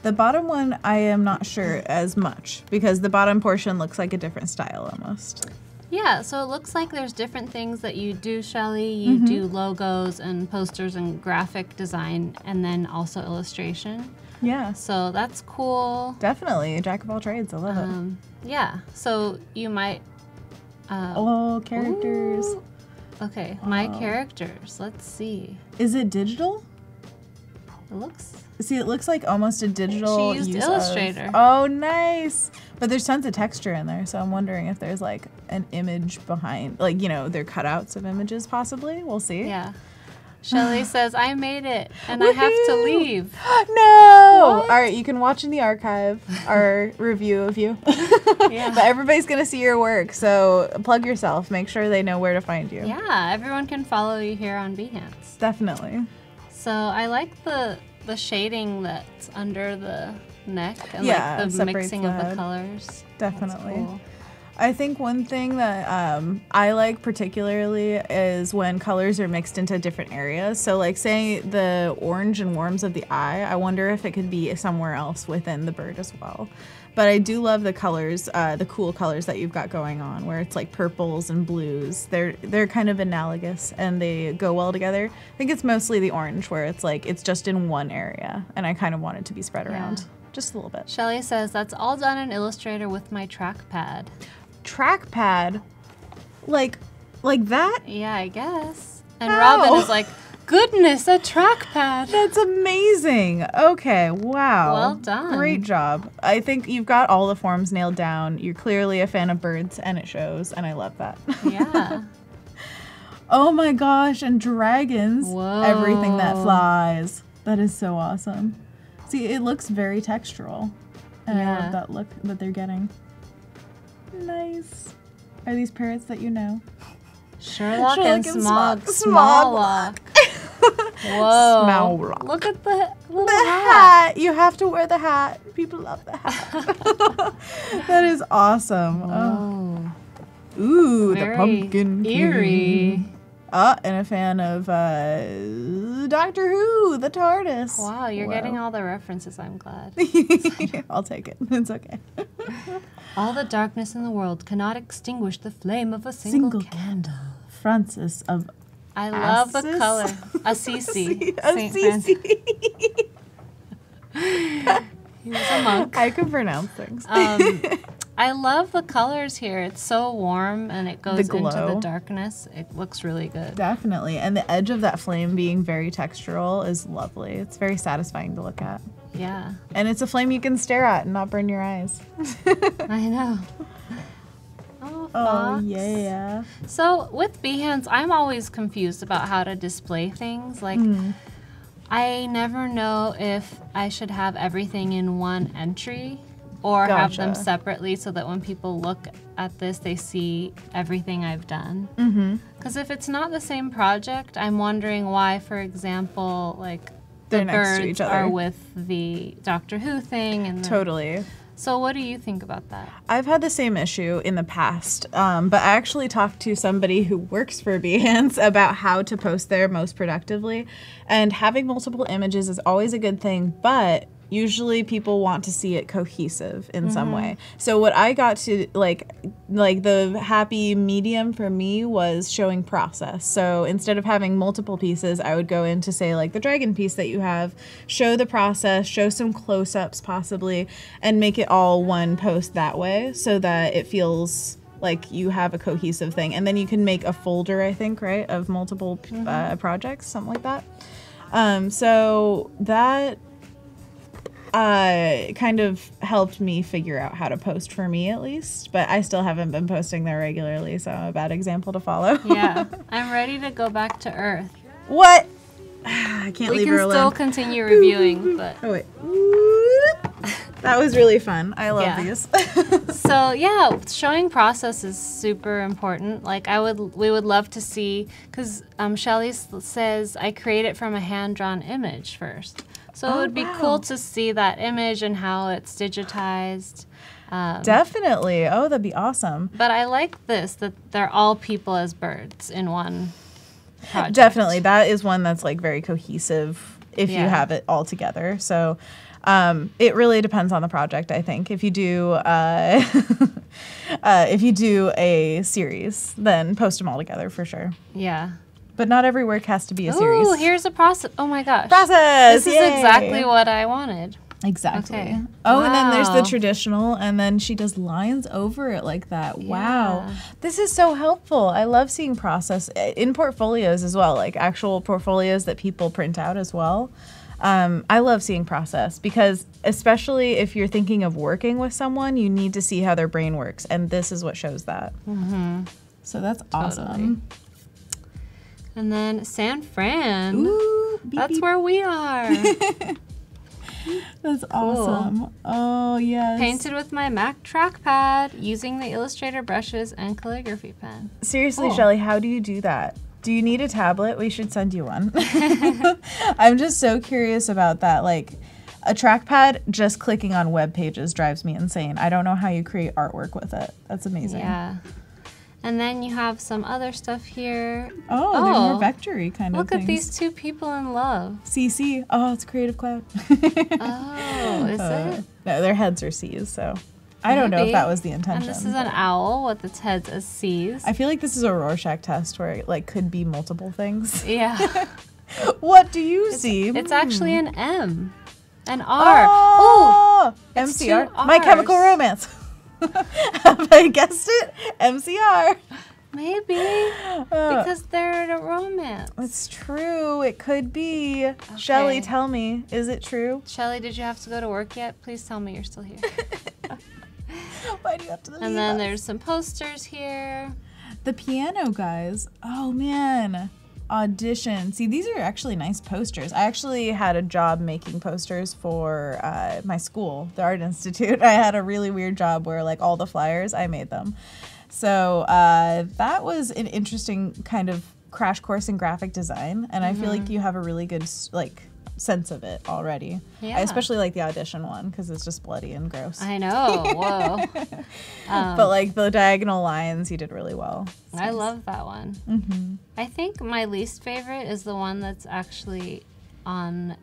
The bottom one, I am not sure as much because the bottom portion looks like a different style almost. Yeah, so it looks like there's different things that you do, Shelly. You do logos and posters and graphic design and then also illustration. Yeah, So that's cool. definitely. A jack of all trades. I love it. Yeah, so you might... Oh, characters. Ooh. Okay, my characters. Let's see. Is it digital? It looks... See, it looks like almost a digital She used use of- Illustrator. Oh, nice. But there's tons of texture in there, so I'm wondering if there's like an image behind, like, you know, they're cutouts of images possibly. We'll see. Yeah. Shelly says, I made it, and I have to Woohoo! leave. No! What? All right, you can watch in the archive our review of you. Yeah. But everybody's going to see your work, so plug yourself. Make sure they know where to find you. Yeah, everyone can follow you here on Behance. Definitely. So I like the shading that's under the neck and Yeah, like it the separates mixing of the that. colors. Definitely. That's cool. I think one thing that I like particularly is when colors are mixed into different areas. So like say the orange and warms of the eye, I wonder if it could be somewhere else within the bird as well. But I do love the colors, the cool colors that you've got going on where it's like purples and blues. They're kind of analogous and they go well together. I think it's mostly the orange where it's like it's just in one area and I kind of want it to be spread around just a little bit. Shelly says, that's all done in Illustrator with my trackpad. Trackpad? Like that? Yeah, I guess. And How? Robin is like, goodness, a trackpad. That's amazing. Okay, wow. Well done. Great job. I think you've got all the forms nailed down. You're clearly a fan of birds, and it shows, and I love that. Yeah. Oh my gosh, and dragons. Whoa. Everything that flies. That is so awesome. See, it looks very textural. And I love that look that they're getting. Nice. Are these parrots that you know? Sherlock and Smoglock. Whoa. Smoglock. Look at the little The hat. hat. You have to wear the hat. People love the hat. That is awesome. Oh. Ooh, Very the pumpkin eerie. king. And a fan of Doctor Who, the TARDIS. Wow, you're getting all the references. I'm glad. I'll take it. It's okay. All the darkness in the world cannot extinguish the flame of a single candle. Francis of I love the Assisi? color. Assisi. Saint Assisi. He was a monk. I can pronounce things. I love the colors here. It's so warm and it goes into glow. the darkness. It looks really good. Definitely. And the edge of that flame being very textural is lovely. It's very satisfying to look at. Yeah. And it's a flame you can stare at and not burn your eyes. I know. Oh, Oh, yeah. So with Behance, I'm always confused about how to display things. Like, I never know if I should have everything in one entry or have them Gotcha. separately so that when people look at this, they see everything I've done. Because if it's not the same project, I'm wondering why, for example, like They're the next to birds each other. are with the Doctor Who thing. And Totally. So what do you think about that? I've had the same issue in the past, but I actually talked to somebody who works for Behance about how to post there most productively. And having multiple images is always a good thing, but usually people want to see it cohesive in some way. So what I got to, like the happy medium for me was showing process. So instead of having multiple pieces, I would go into, say, like the dragon piece that you have, show the process, show some close-ups possibly, and make it all one post that way so that it feels like you have a cohesive thing. And then you can make a folder, I think, right, of multiple projects, something like that. So that kind of helped me figure out how to post for me, at least, but I still haven't been posting there regularly, so I'm a bad example to follow. Yeah, I'm ready to go back to Earth. What? I can't We leave can her alone. still continue reviewing, but Oh wait. That was really fun. I love these. so yeah, showing process is super important. Like we would love to see, because Shelly says I create it from a hand-drawn image first. So it would be cool to see that image and how it's digitized. Definitely. Oh, that'd be awesome. But I like this, that they're all people as birds in one project. Definitely. That is one that's like very cohesive if you Yeah. have it all together. So it really depends on the project, I think. If you do a series, then post them all together for sure. Yeah. But not every work has to be a series. Ooh, here's a process. Oh my gosh. Process! This Yay! is exactly what I wanted. Exactly. Okay. Oh, and then there's the Wow. traditional, and then she does lines over it like that. Wow. Yeah. This is so helpful. I love seeing process in portfolios as well, like actual portfolios that people print out as well. I love seeing process because especially if you're thinking of working with someone, you need to see how their brain works, and this is what shows that. So that's awesome. And then San Fran. Ooh, beep, That's beep. where we are. That's awesome. Oh, yes. Painted with my Mac trackpad using the Illustrator brushes and calligraphy pen. Seriously, Cool. Shelly, how do you do that? Do you need a tablet? We should send you one. I'm just so curious about that. Like, a trackpad, just clicking on web pages drives me insane. I don't know how you create artwork with it. That's amazing. Yeah. And then you have some other stuff here. Oh, they're more vectory kind of Look things. at these two people in love. CC. Oh, it's Creative Cloud. Oh, is it? No, their heads are C's, so I don't know if Maybe. that was the And intention. this is an owl with its heads as C's. I feel like this is a Rorschach test where it like could be multiple things. Yeah. What do you see? It's actually an M. An R. Ooh. Oh, it's MCR. two My Chemical Rs. Romance. Have I guessed it? MCR. Maybe. Because they're a romance. It's true. It could be. Shelly, tell me, is it true? Shelly, did you have to go to work yet? Please tell me you're still here. Why do you have to leave And then us? there's some posters here. The piano guys. Oh man. Audition. See, these are actually nice posters. I actually had a job making posters for my school, the Art Institute. I had a really weird job where like all the flyers, I made them. So that was an interesting kind of crash course in graphic design, and I feel like you have a really good like sense of it already. Yeah. I especially like the audition one because it's just bloody and gross. I know. Whoa. But like the diagonal lines, you did really well. I love that one. I think my least favorite is the one that's actually on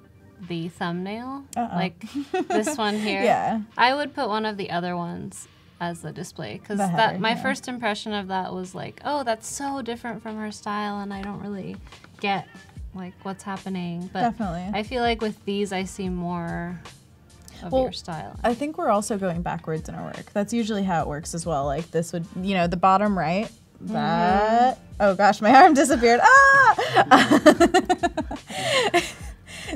the thumbnail. Like this one here. Yeah. I would put one of the other ones as the display because my first impression of that was like, oh, that's so different from her style, and I don't really get like what's happening. But Definitely. I feel like with these I see more of your style. I think we're also going backwards in our work. That's usually how it works as well. Like this would, you know, the bottom right, that, oh gosh, my arm disappeared.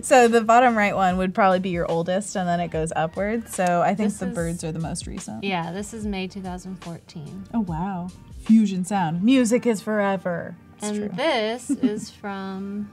So the bottom right one would probably be your oldest, and then it goes upwards. So I think the birds are the most recent. Yeah, this is May 2014. Oh wow. Fusion sound. Music is forever. It's true. This is from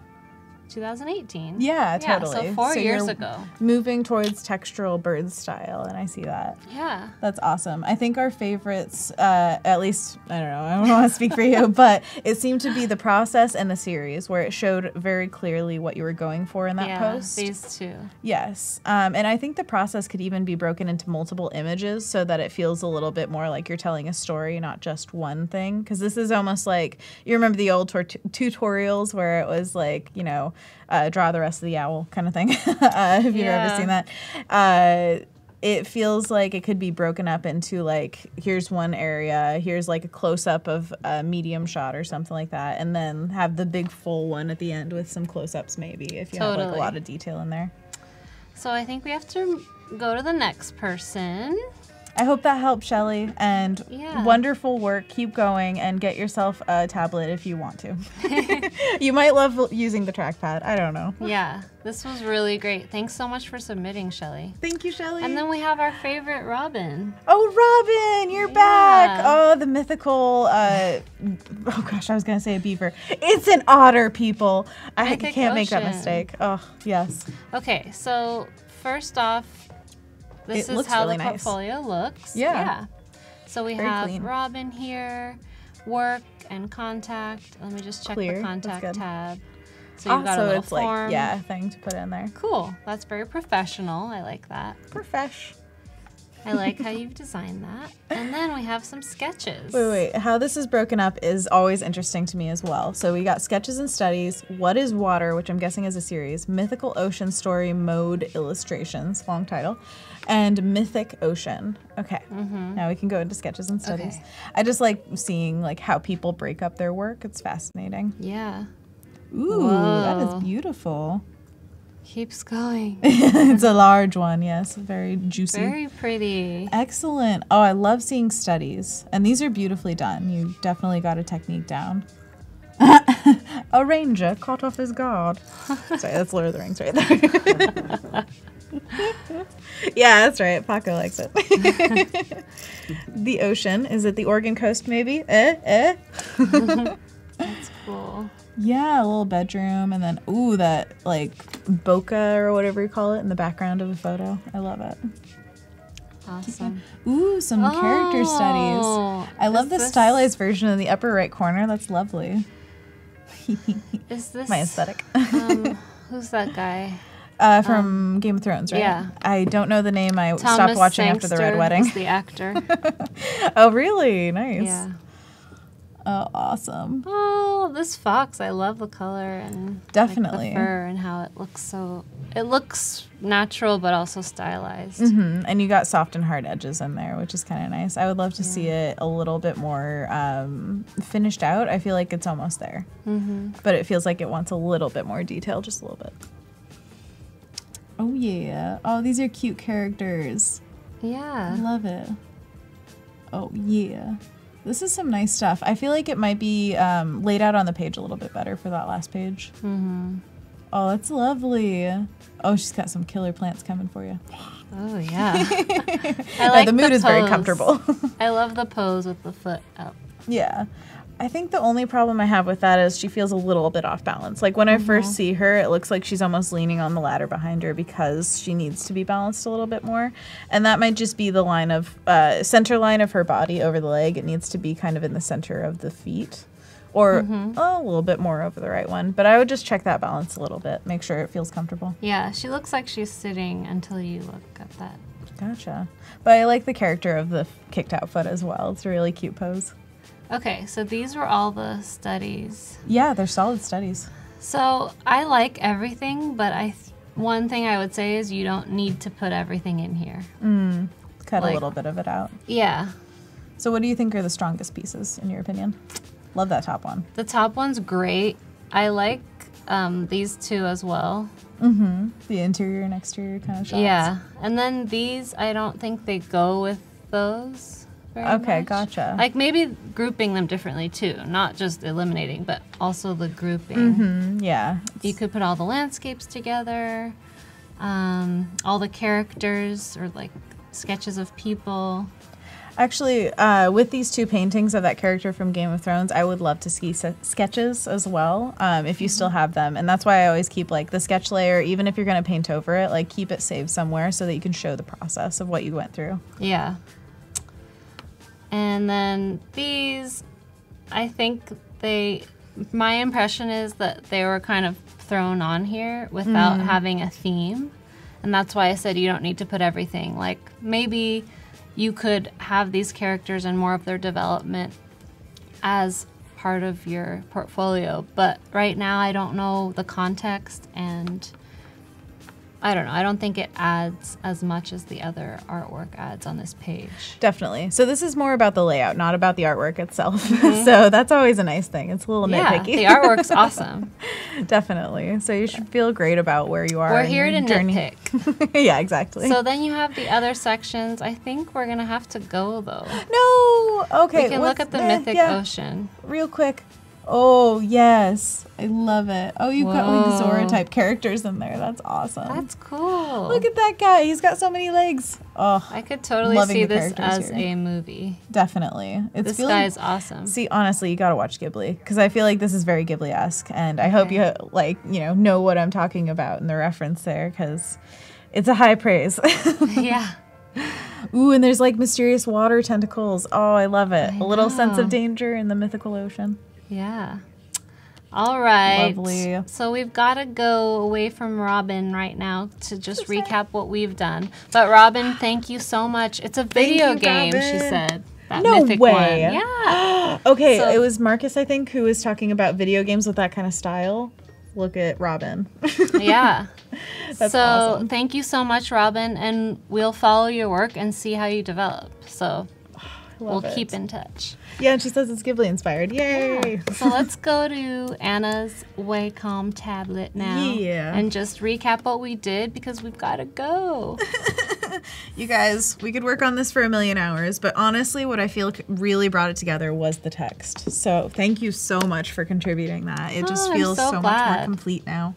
2018. Yeah, totally. So 4 years you're ago. Moving towards textural bird style, and I see that. Yeah. That's awesome. I think our favorites, at least, I don't know, I don't want to speak for you, but it seemed to be the process and the series where it showed very clearly what you were going for in that post. These two. Yes. And I think the process could even be broken into multiple images so that it feels a little bit more like you're telling a story, not just one thing. Because this is almost like, you remember the old tutorials where it was like, you know, draw the rest of the owl kind of thing. If you've ever seen that. It feels like it could be broken up into like, here's one area, here's like a close-up of a medium shot or something like that, and then have the big full one at the end with some close-ups maybe, if you have like a lot of detail in there. So I think we have to go to the next person. I hope that helped, Shelly, and wonderful work. Keep going and get yourself a tablet if you want to. You might love using the trackpad. I don't know. Yeah, this was really great. Thanks so much for submitting, Shelly. Thank you, Shelly. And then we have our favorite Robin. Oh, Robin, you're back. Oh, the mythical, oh gosh, I was going to say a beaver. It's an otter, people. I can't make that mistake. Oh, yes. Okay, so first off, this is how the portfolio looks. Yeah. So we have Robin here, work and contact. Let me just check the contact tab. So you've got a little form. Like, thing to put in there. Cool. That's very professional. I like that. Profesh. I like how you've designed that. And then we have some sketches. Wait. How this is broken up is always interesting to me as well. So we got sketches and studies, what is water, which I'm guessing is a series, mythical ocean story mode illustrations, long title, and mythic ocean. Okay, now we can go into sketches and studies. Okay. I just like seeing like how people break up their work. It's fascinating. Yeah. Ooh, that is beautiful. Keeps going. It's a large one, yes. Very juicy. Very pretty. Excellent. Oh, I love seeing studies. And these are beautifully done. You definitely got a technique down. A ranger caught off his guard. Sorry, that's Lord of the Rings right there. Yeah, that's right. Paco likes it. The ocean. Is it the Oregon coast, maybe? That's cool. Yeah, a little bedroom, and then, ooh, that, like, bokeh or whatever you call it in the background of a photo. I love it. Awesome. Ooh, some character studies. I love the stylized version in the upper right corner. That's lovely. Is this... my aesthetic. Who's that guy? From Game of Thrones, right? Yeah. I don't know the name. I stopped watching after the Red Wedding. Is the actor. Oh, really? Nice. Yeah. Oh, awesome. Oh, this fox. I love the color and definitely like, the fur and how it looks so... It looks natural, but also stylized. And you got soft and hard edges in there, which is kind of nice. I would love to see it a little bit more finished out. I feel like it's almost there. But it feels like it wants a little bit more detail, just a little bit. Oh, yeah. Oh, these are cute characters. Yeah. I love it. Oh, yeah. This is some nice stuff. I feel like it might be laid out on the page a little bit better for that last page. Oh, that's lovely. Oh, she's got some killer plants coming for you. Oh, yeah. I like the mood is very comfortable. I love the pose with the foot up. Yeah. I think the only problem I have with that is she feels a little bit off balance. Like when I first see her, it looks like she's almost leaning on the ladder behind her because she needs to be balanced a little bit more. And that might just be the line of, center line of her body over the leg. It needs to be kind of in the center of the feet or a little bit more over the right one. But I would just check that balance a little bit, make sure it feels comfortable. Yeah, she looks like she's sitting until you look at that. Gotcha. But I like the character of the kicked out foot as well. It's a really cute pose. Okay, so these were all the studies. Yeah, they're solid studies. So I like everything, but one thing I would say is you don't need to put everything in here. Cut a little bit of it out. Yeah. So what do you think are the strongest pieces, in your opinion? Love that top one. The top one's great. I like these two as well. The interior and exterior kind of shots. Yeah. And then these, I don't think they go with those. Okay, gotcha. Like maybe grouping them differently too, not just eliminating, but also the grouping. Yeah. You could put all the landscapes together, all the characters or like sketches of people. Actually, with these two paintings of that character from Game of Thrones, I would love to see sketches as well, if you still have them. And that's why I always keep like the sketch layer, even if you're going to paint over it, like keep it saved somewhere so that you can show the process of what you went through. Yeah. And then these, I think my impression is that they were kind of thrown on here without having a theme. And that's why I said you don't need to put everything. Like maybe you could have these characters and more of their development as part of your portfolio. But right now I don't know the context and I don't know. I don't think it adds as much as the other artwork adds on this page. Definitely. So this is more about the layout, not about the artwork itself. So that's always a nice thing. It's a little nitpicky. Yeah, the artwork's awesome. Definitely. So you should feel great about where you are. We're here to journey. nitpick. Yeah, exactly. So then you have the other sections. I think we're going to have to go, though. No! Okay. We can look at the Mythic Ocean. Real quick. Oh, yes. I love it. Oh, you've got like Zora type characters in there. That's awesome. That's cool. Look at that guy. He's got so many legs. Oh, I could totally see this as a movie. Definitely. This guy's awesome. See, honestly, you got to watch Ghibli because I feel like this is very Ghibli-esque. And I hope you, like, know what I'm talking about in the reference there because it's a high praise. Yeah. Ooh, and there's like mysterious water tentacles. Oh, I love it. A little sense of danger in the mythical ocean. Yeah. All right. Lovely. So we've got to go away from Robin right now to just recap what we've done. But Robin, thank you so much. It's a video game, Robin. she said. That No mythic way. One. Yeah. Okay, So- it was Marcus, I think, who was talking about video games with that kind of style. Look at Robin. Yeah. That's so awesome. thank you so much, Robin, and we'll follow your work and see how you develop. So we'll keep in touch. Yeah, and she says it's Ghibli inspired. Yay! Yeah. So let's go to Anna's Wacom tablet now. Yeah. And just recap what we did because we've got to go. You guys, we could work on this for a million hours, but honestly, what I feel really brought it together was the text. So thank you so much for contributing that. It just feels so much more complete now.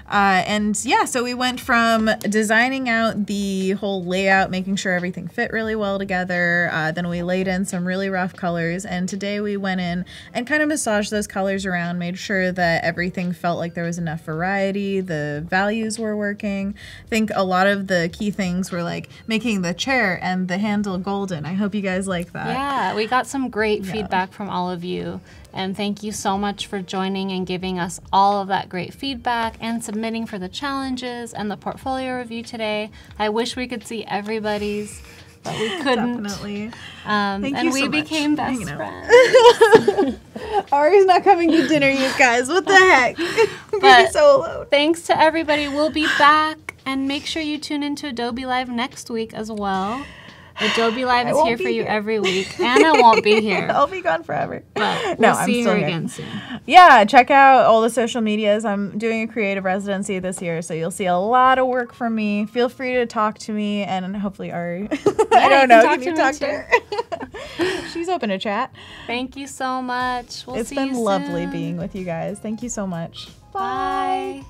And yeah, so we went from designing out the whole layout, making sure everything fit really well together. Then we laid in some really rough colors. And today we went in and kind of massaged those colors around, made sure that everything felt like there was enough variety. The values were working. I think a lot of the key things were like making the chair and the handle golden. I hope you guys like that. Yeah, we got some great feedback from all of you. And thank you so much for joining and giving us all of that great feedback and submitting for the challenges and the portfolio review today. I wish we could see everybody's, but we couldn't. Definitely. Thank you so much. Became best friends. Ari's not coming to dinner, you guys. What the heck? We're gonna be so alone. Thanks to everybody. We'll be back. And make sure you tune into Adobe Live next week as well. Adobe Live is here for you every week. Anna won't be here. I'll be gone forever. But we'll see her again soon. Yeah, check out all the social medias. I'm doing a creative residency this year, so you'll see a lot of work from me. Feel free to talk to me, and hopefully Ari. I don't know. Can you talk to her? She's open to chat. Thank you so much. We'll see you soon. It's been lovely being with you guys. Thank you so much. Bye.